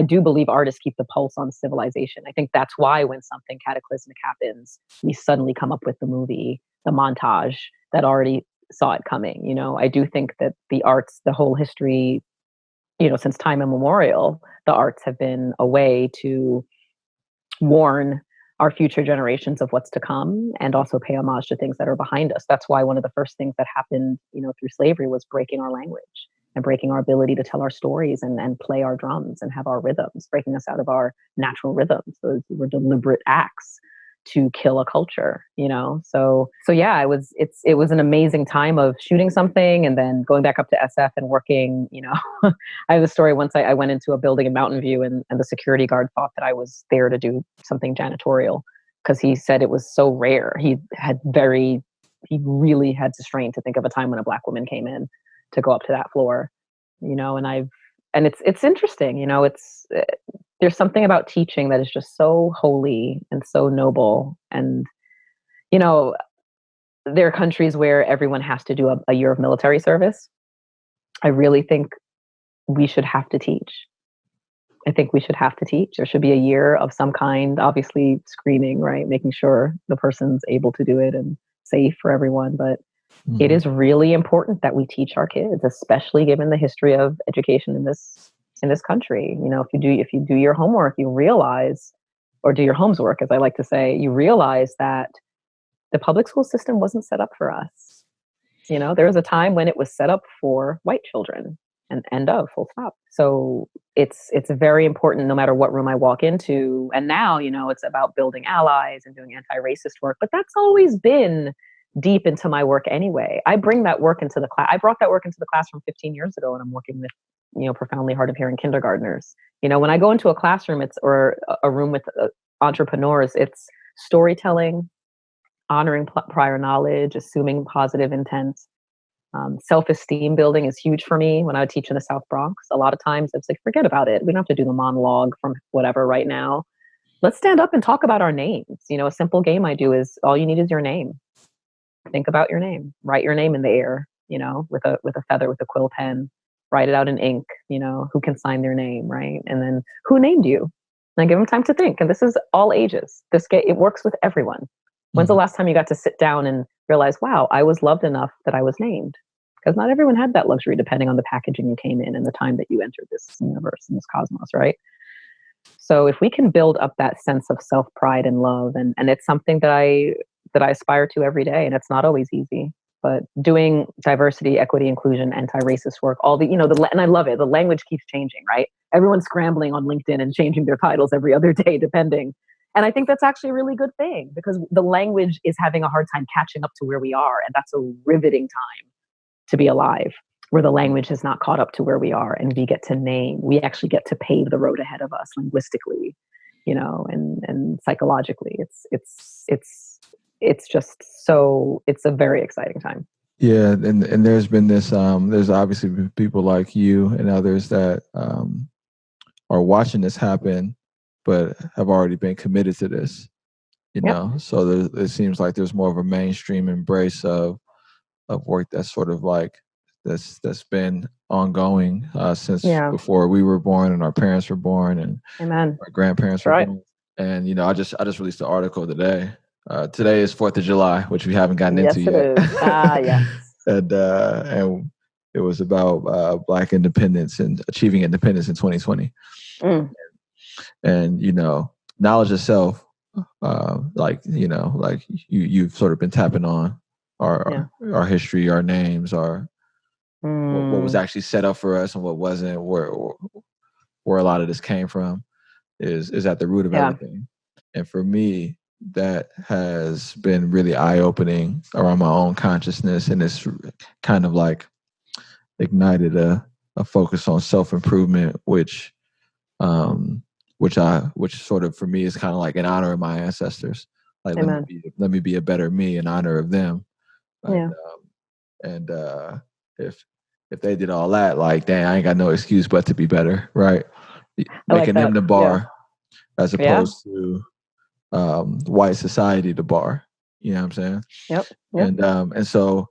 do believe artists keep the pulse on civilization. I think that's why when something cataclysmic happens, we suddenly come up with the movie, the montage that already saw it coming. You know, I do think that the arts, the whole history, you know, since time immemorial, the arts have been a way to warn our future generations of what's to come, and also pay homage to things that are behind us. That's why one of the first things that happened, you know, through slavery was breaking our language and breaking our ability to tell our stories and play our drums and have our rhythms, breaking us out of our natural rhythms. Those were deliberate acts to kill a culture, you know? So yeah, it was an amazing time of shooting something and then going back up to SF and working, you know. I have a story. Once I went into a building in Mountain View, and the security guard thought that I was there to do something janitorial, because he said it was so rare. He really had to strain to think of a time when a Black woman came in to go up to that floor, you know. And it's interesting, you know, there's something about teaching that is just so holy and so noble. And, you know, there are countries where everyone has to do a year of military service. I really think we should have to teach. I think we should have to teach. There should be a year of some kind, obviously screening, right? Making sure the person's able to do it and safe for everyone. But It is really important that we teach our kids, especially given the history of education in this country. You know, if you do your homework, you realize, or do your homework, as I like to say, you realize that the public school system wasn't set up for us. You know, there was a time when it was set up for white children, and end of, full stop. So it's very important no matter what room I walk into. And now, you know, it's about building allies and doing anti-racist work, but that's always been deep into my work anyway. I bring that work into the class. I brought that work into the classroom 15 years ago, and I'm working with, you know, profoundly hard of hearing kindergartners. You know, when I go into a classroom, or a room with entrepreneurs, it's storytelling, honoring prior knowledge, assuming positive intent. Self-esteem building is huge for me. When I would teach in the South Bronx, a lot of times it's like, forget about it. We don't have to do the monologue from whatever right now. Let's stand up and talk about our names. You know, a simple game I do is, all you need is your name. Think about your name. Write your name in the air, you know, with a feather, with a quill pen. Write it out in ink, you know, who can sign their name, right? And then, who named you? And I give them time to think. And this is all ages. It works with everyone. When's the last time you got to sit down and realize, wow, I was loved enough that I was named? Because not everyone had that luxury, depending on the packaging you came in and the time that you entered this universe and this cosmos, right? So if we can build up that sense of self-pride and love, and it's something that I aspire to every day, and it's not always easy, but doing diversity, equity, inclusion, anti-racist work, all the, you know, and I love it. The language keeps changing, right? Everyone's scrambling on LinkedIn and changing their titles every other day, depending. And I think that's actually a really good thing, because the language is having a hard time catching up to where we are. And that's a riveting time to be alive, where the language has not caught up to where we are, and we actually get to pave the road ahead of us linguistically, you know, and psychologically. It's just so, it's a very exciting time. Yeah. And there's been this, there's obviously been people like you and others that are watching this happen, but have already been committed to this, you know? So it seems like there's more of a mainstream embrace of work that's sort of like, that's been ongoing since before we were born and our parents were born and Amen. our grandparents were born. And, you know, I just released an article today. Today is 4th of July, which we haven't gotten into yet. Yes, it is. Yes. And it was about Black independence and achieving independence in 2020. And, you know, knowledge itself, like, you know, like you've sort of been tapping on our history, our names, our what was actually set up for us and what wasn't, where a lot of this came from is at the root of everything. And for me, that has been really eye-opening around my own consciousness, and it's kind of like ignited a focus on self-improvement, which sort of for me is kind of like in honor of my ancestors. Like, let me be a better me in honor of them. And if they did all that, like, dang, I ain't got no excuse but to be better, right? Making them the bar as opposed to white society the bar. You know what I'm saying? And so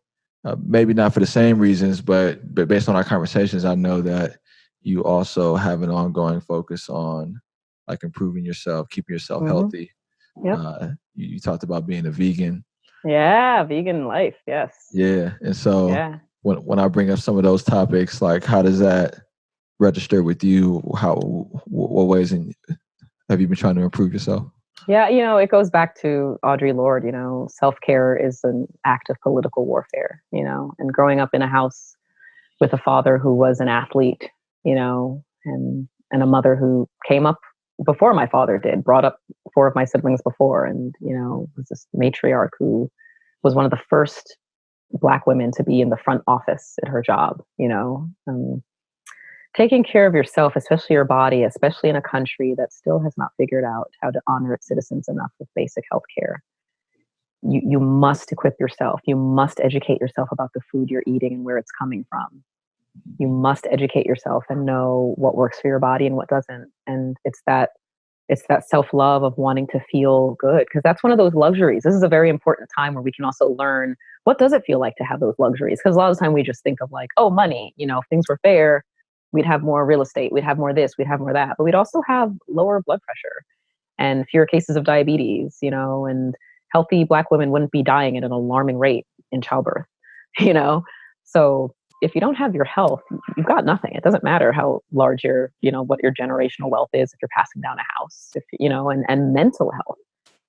maybe not for the same reasons, but based on our conversations, I know that you also have an ongoing focus on like improving yourself, keeping yourself healthy. You talked about being a vegan. Yeah, vegan life. Yes. Yeah. And so when I bring up some of those topics, like, how does that register with you? What ways have you been trying to improve yourself? Yeah, you know, it goes back to Audre Lorde, you know, self-care is an act of political warfare, you know, and growing up in a house with a father who was an athlete, you know, and a mother who came up before my father did, brought up 4 of my siblings before, and, you know, was this matriarch who was one of the first Black women to be in the front office at her job, you know. Taking care of yourself, especially your body, especially in a country that still has not figured out how to honor its citizens enough with basic health care. You must equip yourself. You must educate yourself about the food you're eating and where it's coming from. You must educate yourself and know what works for your body and what doesn't. And it's that self-love of wanting to feel good, because that's one of those luxuries. This is a very important time where we can also learn, what does it feel like to have those luxuries? Because a lot of the time we just think of like, oh, money, you know, if things were fair, we'd have more real estate, we'd have more this, we'd have more that, but we'd also have lower blood pressure and fewer cases of diabetes, you know, and healthy Black women wouldn't be dying at an alarming rate in childbirth. you know? So if you don't have your health, you've got nothing. It doesn't matter how large your, what your generational wealth is, if you're passing down a house, if, and mental health,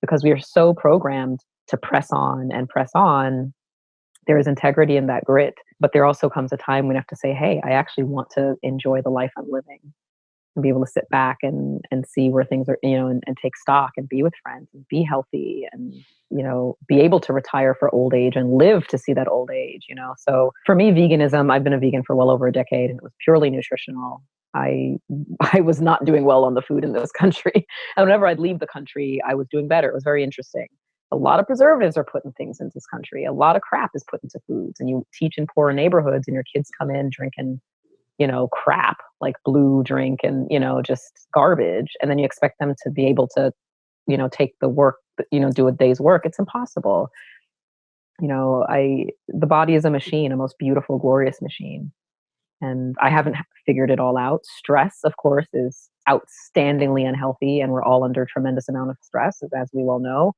because we are so programmed to press on and press on. There is integrity in that grit, but there also comes a time when you have to say, hey, I actually want to enjoy the life I'm living, and be able to sit back and see where things are, and take stock and be with friends and be healthy and, be able to retire for old age and live to see that old age, So for me, veganism, I've been a vegan for well over a decade, and it was purely nutritional. I was not doing well on the food in this country. And whenever I'd leave the country, I was doing better. It was very interesting. A lot of preservatives are put in things in this country. A lot of crap is put into foods, and you teach in poor neighborhoods and your kids come in drinking, crap like blue drink and, just garbage. And then you expect them to be able to, take the work, do a day's work. It's impossible. The body is a machine, a most beautiful, glorious machine. And I haven't figured it all out. Stress, of course, is outstandingly unhealthy, and we're all under a tremendous amount of stress, as we well know.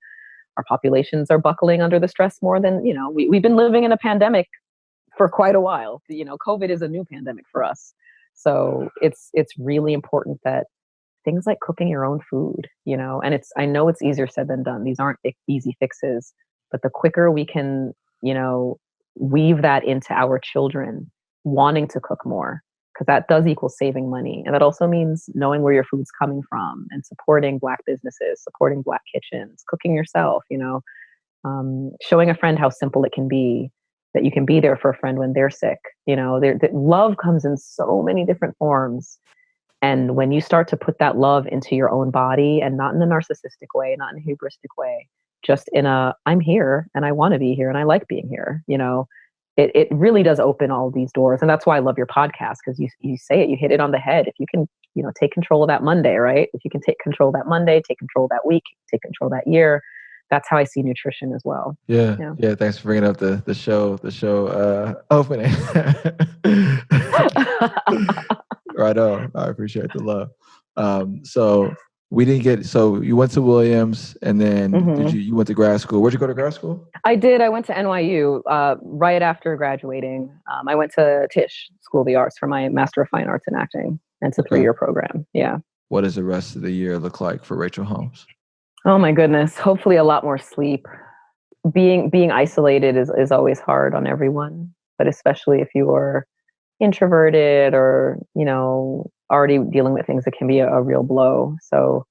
Our populations are buckling under the stress more than, we've been living in a pandemic for quite a while. COVID is a new pandemic for us. So it's really important that things like cooking your own food, and I know it's easier said than done. These aren't easy fixes, but the quicker we can, weave that into our children wanting to cook more, because that does equal saving money. And that also means knowing where your food's coming from and supporting Black businesses, supporting Black kitchens, cooking yourself, showing a friend how simple it can be, that you can be there for a friend when they're sick. Love comes in so many different forms. And when you start to put that love into your own body, and not in a narcissistic way, not in a hubristic way, just in I'm here and I want to be here and I like being here, it really does open all these doors. And that's why I love your podcast, because you say it, you hit it on the head. If you can, take control of that Monday, right? If you can take control of that Monday, take control of that week, take control of that year. That's how I see nutrition as well. Yeah. Thanks for bringing up the show opening. Right on. I appreciate the love. So we didn't get. So you went to Williams, and then you went to grad school? Where'd you go to grad school? I did. I went to NYU right after graduating. I went to Tisch School of the Arts for my Master of Fine Arts in Acting, and it's a 3-year program. Yeah. What does the rest of the year look like for Rachael Holmes? Oh my goodness. Hopefully a lot more sleep. Being isolated is always hard on everyone, but especially if you are introverted or, already dealing with things, that can be a real blow. So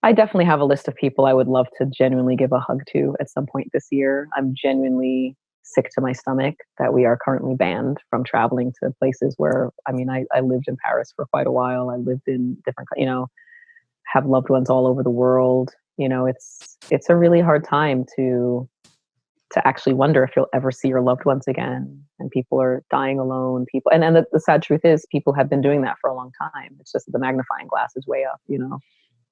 I definitely have a list of people I would love to genuinely give a hug to at some point this year. I'm genuinely sick to my stomach that we are currently banned from traveling to places where, I lived in Paris for quite a while. I lived in different, have loved ones all over the world. It's a really hard time to actually wonder if you'll ever see your loved ones again. And people are dying alone. And the sad truth is, people have been doing that for a long time. It's just the magnifying glass is way up.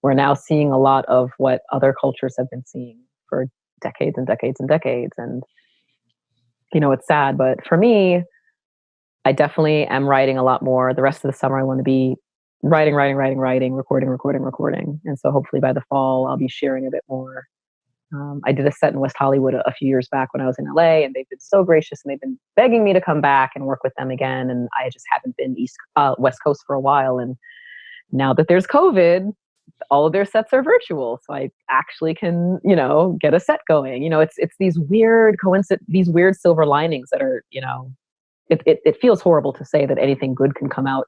We're now seeing a lot of what other cultures have been seeing for decades and decades and decades. And it's sad, but for me, I definitely am writing a lot more. The rest of the summer, I want to be writing, recording. And so hopefully by the fall, I'll be sharing a bit more. I did a set in West Hollywood a few years back when I was in LA, and they've been so gracious, and they've been begging me to come back and work with them again. And I just haven't been West Coast for a while. And now that there's COVID, all of their sets are virtual. So I actually can, get a set going. It's these weird these weird silver linings that are, it feels horrible to say that anything good can come out,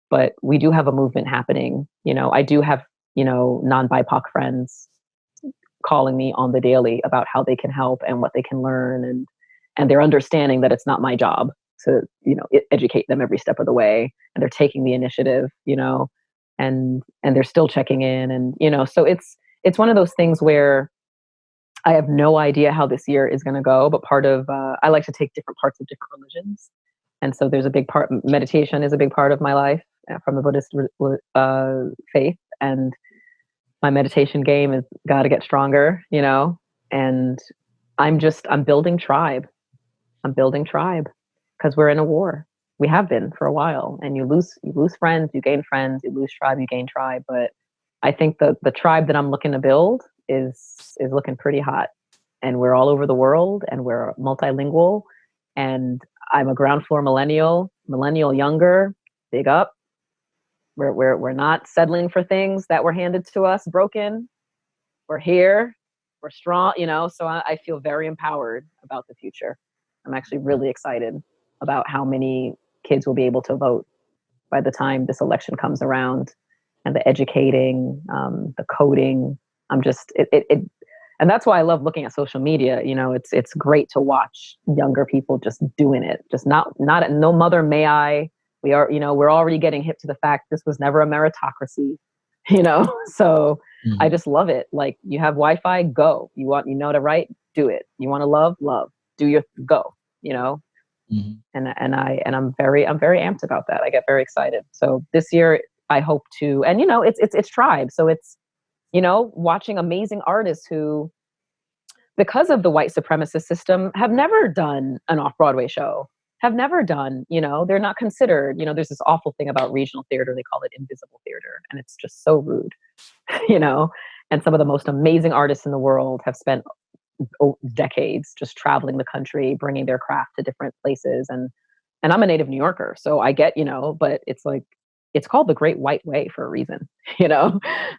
but we do have a movement happening. I do have, non-BIPOC friends calling me on the daily about how they can help and what they can learn. And they're understanding that it's not my job to, educate them every step of the way. And they're taking the initiative, and they're still checking in. And, so it's one of those things where I have no idea how this year is going to go, but I like to take different parts of different religions. And so there's a big part, meditation is a big part of my life from the Buddhist faith. And my meditation game has got to get stronger, and I'm building tribe. I'm building tribe because we're in a war. We have been for a while, and you lose friends, you gain friends, you lose tribe, you gain tribe. But I think the tribe that I'm looking to build is looking pretty hot, and we're all over the world, and we're multilingual, And I'm a ground floor millennial younger, big up. We're not settling for things that were handed to us broken. We're here, we're strong, so I feel very empowered about the future. I'm actually really excited about how many kids will be able to vote by the time this election comes around, and the educating, the coding. I'm just, and that's why I love looking at social media. It's great to watch younger people just doing it, just not no mother may I. We're already getting hip to the fact this was never a meritocracy, so I just love it. Like, you have Wi-Fi, go. You know to write, do it. You want to love, do your go, Mm-hmm. and I'm very amped about that. I get very excited. So this year I hope to, and it's Tribe. So it's, watching amazing artists who, because of the white supremacist system, have never done an off-Broadway show, have never done, they're not considered, there's this awful thing about regional theater. They call it invisible theater. And it's just so rude, and some of the most amazing artists in the world have spent decades just traveling the country, bringing their craft to different places. And I'm a native New Yorker, so I get, but it's like, it's called the Great White Way for a reason,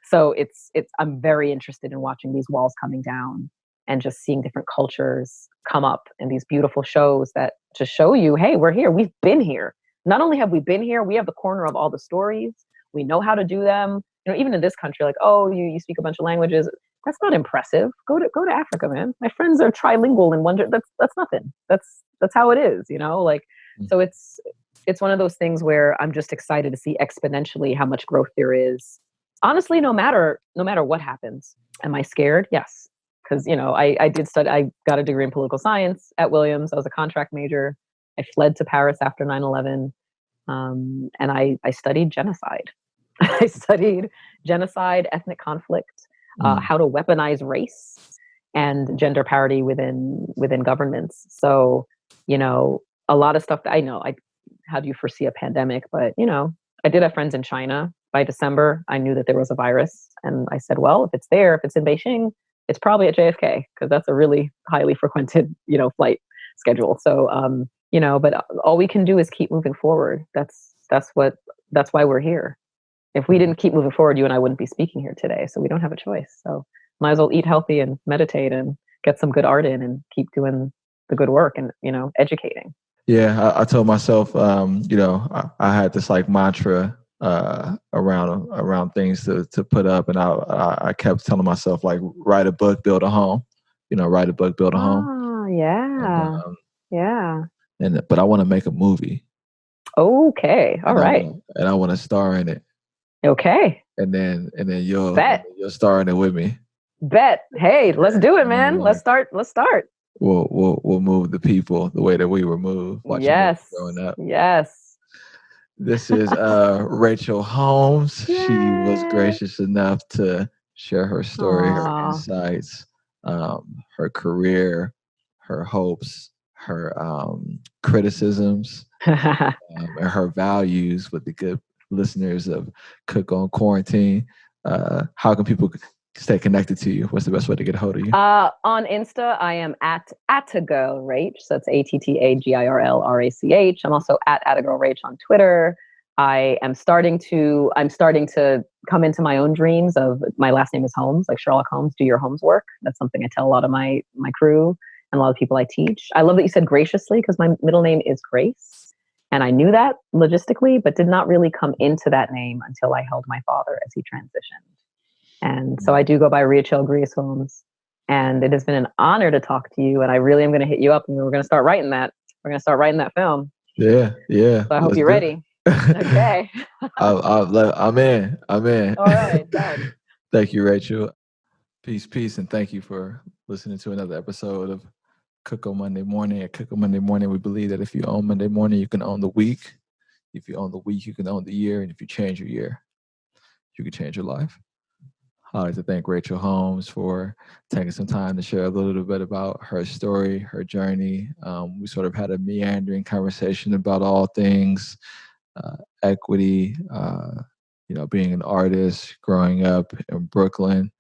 So it's, I'm very interested in watching these walls coming down and just seeing different cultures come up in these beautiful shows that just show you, hey, we're here. We've been here. Not only have we been here, we have the corner of all the stories. We know how to do them. Even in this country, like, oh, you speak a bunch of languages. That's not impressive. Go to Africa, man. My friends are trilingual in one. That's nothing. That's how it is, So it's one of those things where I'm just excited to see exponentially how much growth there is. Honestly, no matter what happens. Am I scared? Yes. Because, I did study, I got a degree in political science at Williams. I was a contract major. I fled to Paris after 9/11. And I studied genocide. I studied genocide, ethnic conflict, how to weaponize race and gender parity within governments. So, a lot of stuff that I know. How do you foresee a pandemic? But, I did have friends in China. By December, I knew that there was a virus. And I said, well, if it's in Beijing, it's probably at JFK, because that's a really highly frequented, flight schedule. So, but all we can do is keep moving forward. That's why we're here. If we didn't keep moving forward, you and I wouldn't be speaking here today. So we don't have a choice. So might as well eat healthy and meditate and get some good art in and keep doing the good work and, educating. Yeah, I told myself, I had this like mantra around things to put up, and I kept telling myself, like, write a book, build a home. Write a book, build a home. Oh yeah, yeah. But I want to make a movie. Okay, all right. And I want to star in it. Okay. And then you'll star in it with me. Bet. Hey, let's do it, man. Let's start. We'll move the people the way that we were moved. Yes. Growing up. Yes. This is Rachael Holmes. Yay. She was gracious enough to share her story, her insights, her career, her hopes, her criticisms, and her values with the good listeners of Cook on Quarantine. How can people stay connected to you? What's the best way to get a hold of you? On Insta, I am at Attagirlrach. So it's ATTAGIRLRACH. I'm also at Attagirlrach on Twitter. I'm starting to come into my own dreams of, my last name is Holmes, like Sherlock Holmes, do your Holmes work. That's something I tell a lot of my crew and a lot of people I teach. I love that you said graciously, because my middle name is Grace. And I knew that logistically, but did not really come into that name until I held my father as he transitioned. And so I do go by Rachael Grace Holmes. And it has been an honor to talk to you. And I really am going to hit you up, and we're going to start writing that. We're going to start writing that film. Yeah. So I hope you're ready. Okay. I'm in. All right. Done. Thank you, Rachael. Peace. And thank you for listening to another episode of Cook on Monday Morning. At Cook on Monday Morning, we believe that if you own Monday morning, you can own the week. If you own the week, you can own the year. And if you change your year, you can change your life. I'd like to thank Rachael Holmes for taking some time to share a little bit about her story, her journey. We sort of had a meandering conversation about all things equity, being an artist, growing up in Brooklyn,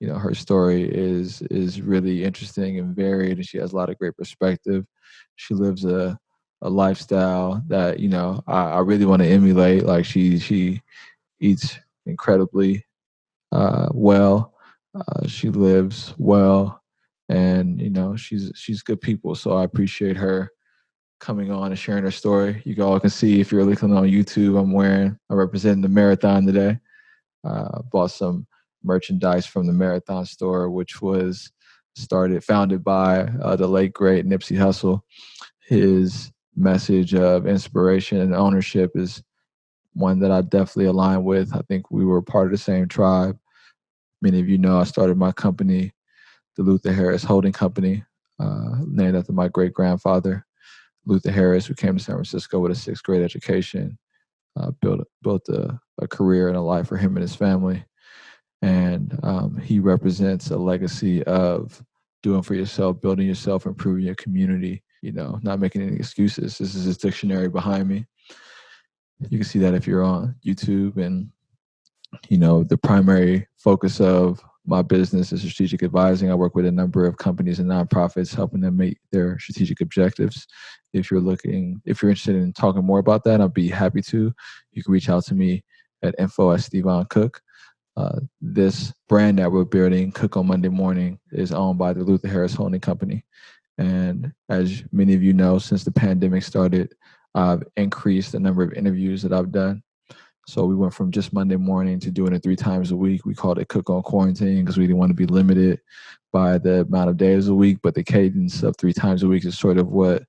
her story is really interesting and varied, and she has a lot of great perspective. She lives a lifestyle that I really want to emulate. Like she eats incredibly well. She lives well, and she's good people. So I appreciate her coming on and sharing her story. You all can see if you're looking on YouTube, I'm representing the marathon today. Bought some merchandise from the marathon store, which was founded by the late great Nipsey Hussle. His message of inspiration and ownership is one that I definitely align with. I think we were part of the same tribe. Many of you know I started my company, the Luther Harris Holding Company, named after my great grandfather, Luther Harris, who came to San Francisco with a sixth grade education, built a career and a life for him and his family. And he represents a legacy of doing for yourself, building yourself, improving your community, not making any excuses. This is his dictionary behind me. You can see that if you're on YouTube. And, the primary focus of my business is strategic advising. I work with a number of companies and nonprofits, helping them meet their strategic objectives. If you're interested in talking more about that, I'll be happy to. You can reach out to me at info@SteveonCook. This brand that we're building, Cook on Monday Morning, is owned by the Luther Harris Holding Company. And as many of you know, since the pandemic started, I've increased the number of interviews that I've done. So we went from just Monday morning to doing it 3 times a week. We called it Cook on Quarantine because we didn't want to be limited by the amount of days a week, but the cadence of 3 times a week is sort of what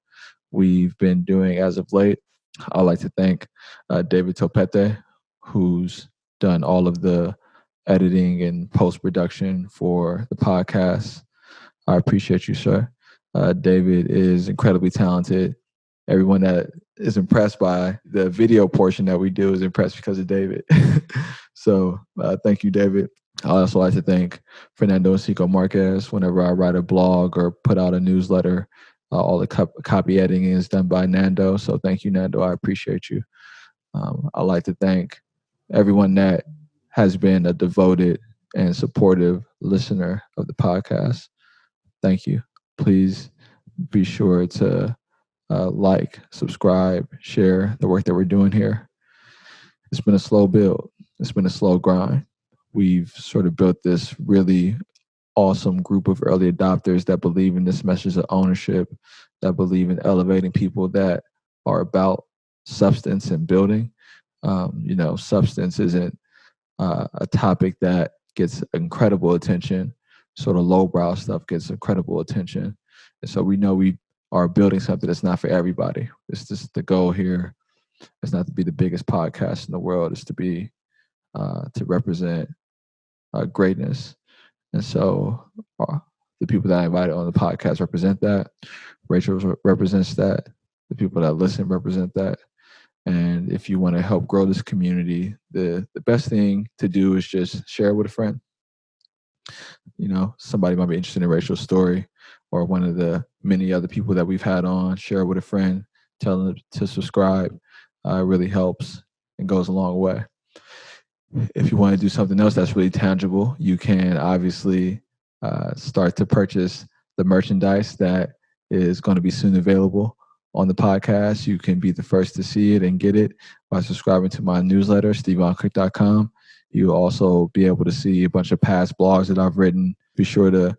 we've been doing as of late. I'd like to thank David Topete, who's done all of the editing and post-production for the podcast. I appreciate you, sir. David is incredibly talented. Everyone that is impressed by the video portion that we do is impressed because of David. So thank you, David. I also like to thank Fernando and Cico Marquez. Whenever I write a blog or put out a newsletter, all the copy editing is done by Nando. So thank you, Nando. I appreciate you. I'd like to thank everyone that has been a devoted and supportive listener of the podcast. Thank you. Please be sure to like, subscribe, share the work that we're doing here. It's been a slow build. It's been a slow grind. We've sort of built this really awesome group of early adopters that believe in this message of ownership, that believe in elevating people that are about substance and building. Substance isn't a topic that gets incredible attention. Sort of lowbrow stuff gets incredible attention. And so we know we are building something that's not for everybody. It's just the goal here. It's not to be the biggest podcast in the world. It's to be to represent greatness. And so the people that I invited on the podcast represent that. Rachel represents that. The people that listen represent that. And if you want to help grow this community, the best thing to do is just share it with a friend. Somebody might be interested in Rachel's story, or one of the many other people that we've had on. Share it with a friend. Tell them to subscribe. It really helps and goes a long way. If you want to do something else that's really tangible, you can obviously start to purchase the merchandise that is going to be soon available on the podcast. You can be the first to see it and get it by subscribing to my newsletter, steveoncook.com. You'll also be able to see a bunch of past blogs that I've written. Be sure to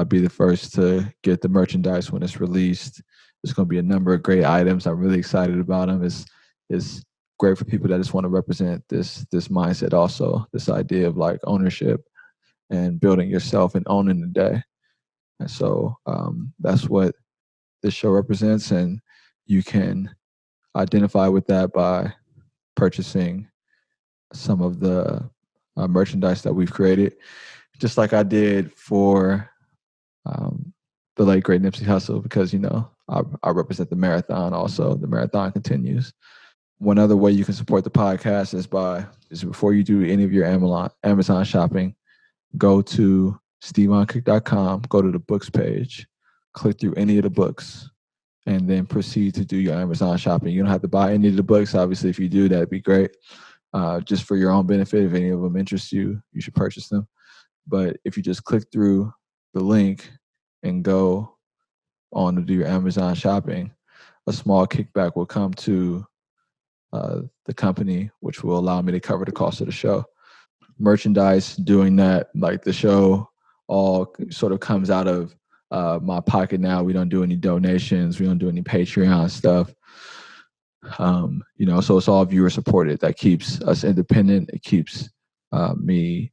be the first to get the merchandise when it's released. There's going to be a number of great items. I'm really excited about them. It's great for people that just want to represent this mindset also, this idea of like ownership and building yourself and owning the day. And so that's what this show represents. And you can identify with that by purchasing some of the merchandise that we've created, just like I did for the late great Nipsey Hussle, because I represent the marathon also. The marathon continues. One other way you can support the podcast is before you do any of your Amazon shopping, go to steveoncook.com, go to the books page, click through any of the books, and then proceed to do your Amazon shopping. You don't have to buy any of the books. Obviously, if you do, that'd be great. Just for your own benefit, if any of them interest you, you should purchase them. But if you just click through the link and go on to do your Amazon shopping, a small kickback will come to the company, which will allow me to cover the cost of the show. Merchandise, doing that, like the show all sort of comes out of my pocket now. We don't do any donations. We don't do any Patreon stuff. So it's all viewer supported. That keeps us independent. It keeps me,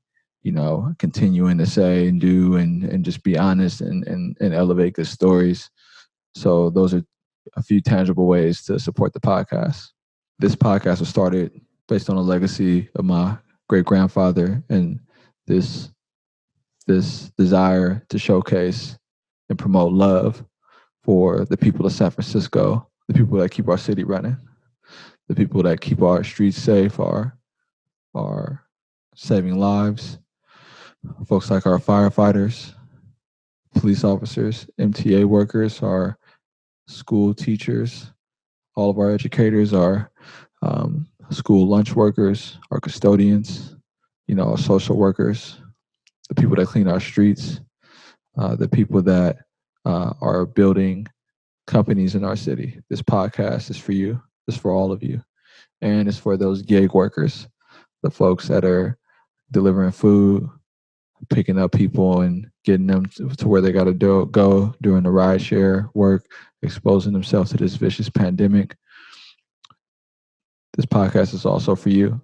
continuing to say and do and just be honest and elevate good stories. So those are a few tangible ways to support the podcast. This podcast was started based on a legacy of my great grandfather and this desire to showcase and promote love for the people of San Francisco, the people that keep our city running, the people that keep our streets safe, are saving lives, folks like our firefighters, police officers, MTA workers, our school teachers, all of our educators, our school lunch workers, our custodians, our social workers, the people that clean our streets, the people that are building companies in our city. This podcast is for you. It's for all of you. And it's for those gig workers, the folks that are delivering food, picking up people and getting them to where they got to go during the rideshare work, exposing themselves to this vicious pandemic. This podcast is also for you.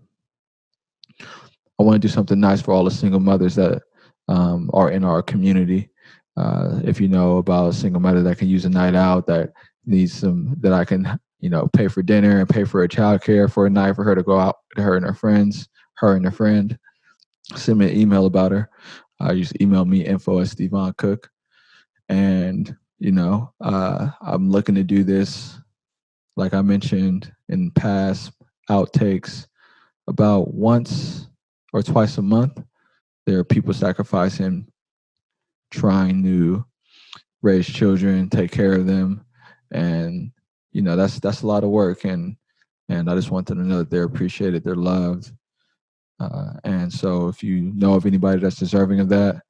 I want to do something nice for all the single mothers that are in our community. If you know about a single mother that can use a night out, that needs that I can, pay for dinner and pay for her childcare for a night for her to go out to her and her friends, her and her friend, send me an email about her. You just email me info@StevonCook. And, I'm looking to do this, like I mentioned in past outtakes, about once or twice a month. There are people sacrificing, trying to raise children, take care of them. And, that's a lot of work. And I just want them to know that they're appreciated, they're loved. And so if you know of anybody that's deserving of that,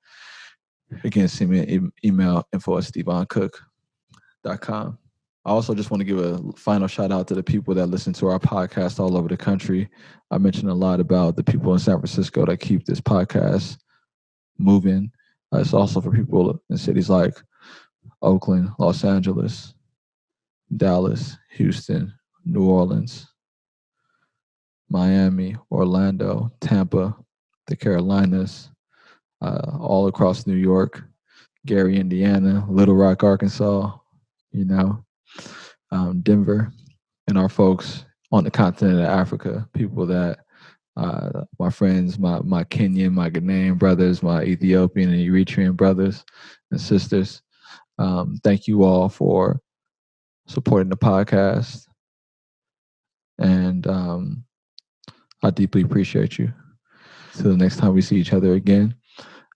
again, send me an email, info@StevonCook.com. I also just want to give a final shout out to the people that listen to our podcast all over the country. I mentioned a lot about the people in San Francisco that keep this podcast moving. It's also for people in cities like Oakland, Los Angeles, Dallas, Houston, New Orleans, Miami, Orlando, Tampa, the Carolinas, all across New York, Gary, Indiana, Little Rock, Arkansas, Denver, and our folks on the continent of Africa, people that my friends, my Kenyan, my Ghanaian brothers, my Ethiopian and Eritrean brothers and sisters. Thank you all for supporting the podcast. And I deeply appreciate you. Till the next time we see each other again.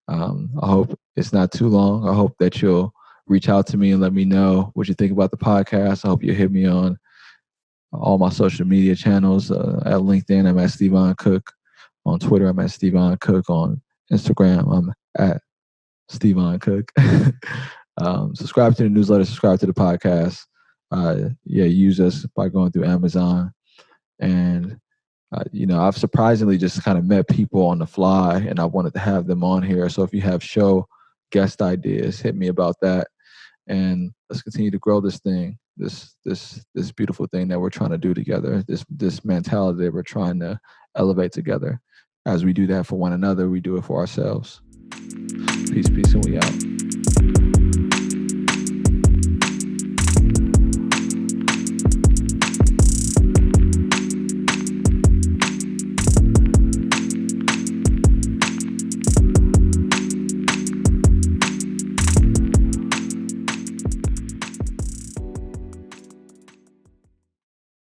I hope it's not too long. I hope that you'll reach out to me and let me know what you think about the podcast. I hope you'll hit me on all my social media channels. At LinkedIn, I'm at Stevon Cook. On Twitter, I'm at Stevon Cook. On Instagram, I'm at Stevon Cook. Subscribe to the newsletter, subscribe to the podcast. Use us by going through Amazon. And I've surprisingly just kind of met people on the fly, and I wanted to have them on here. So if you have show guest ideas, hit me about that, and let's continue to grow this thing, this beautiful thing that we're trying to do together. This mentality that we're trying to elevate together. As we do that for one another, we do it for ourselves. Peace, and we out.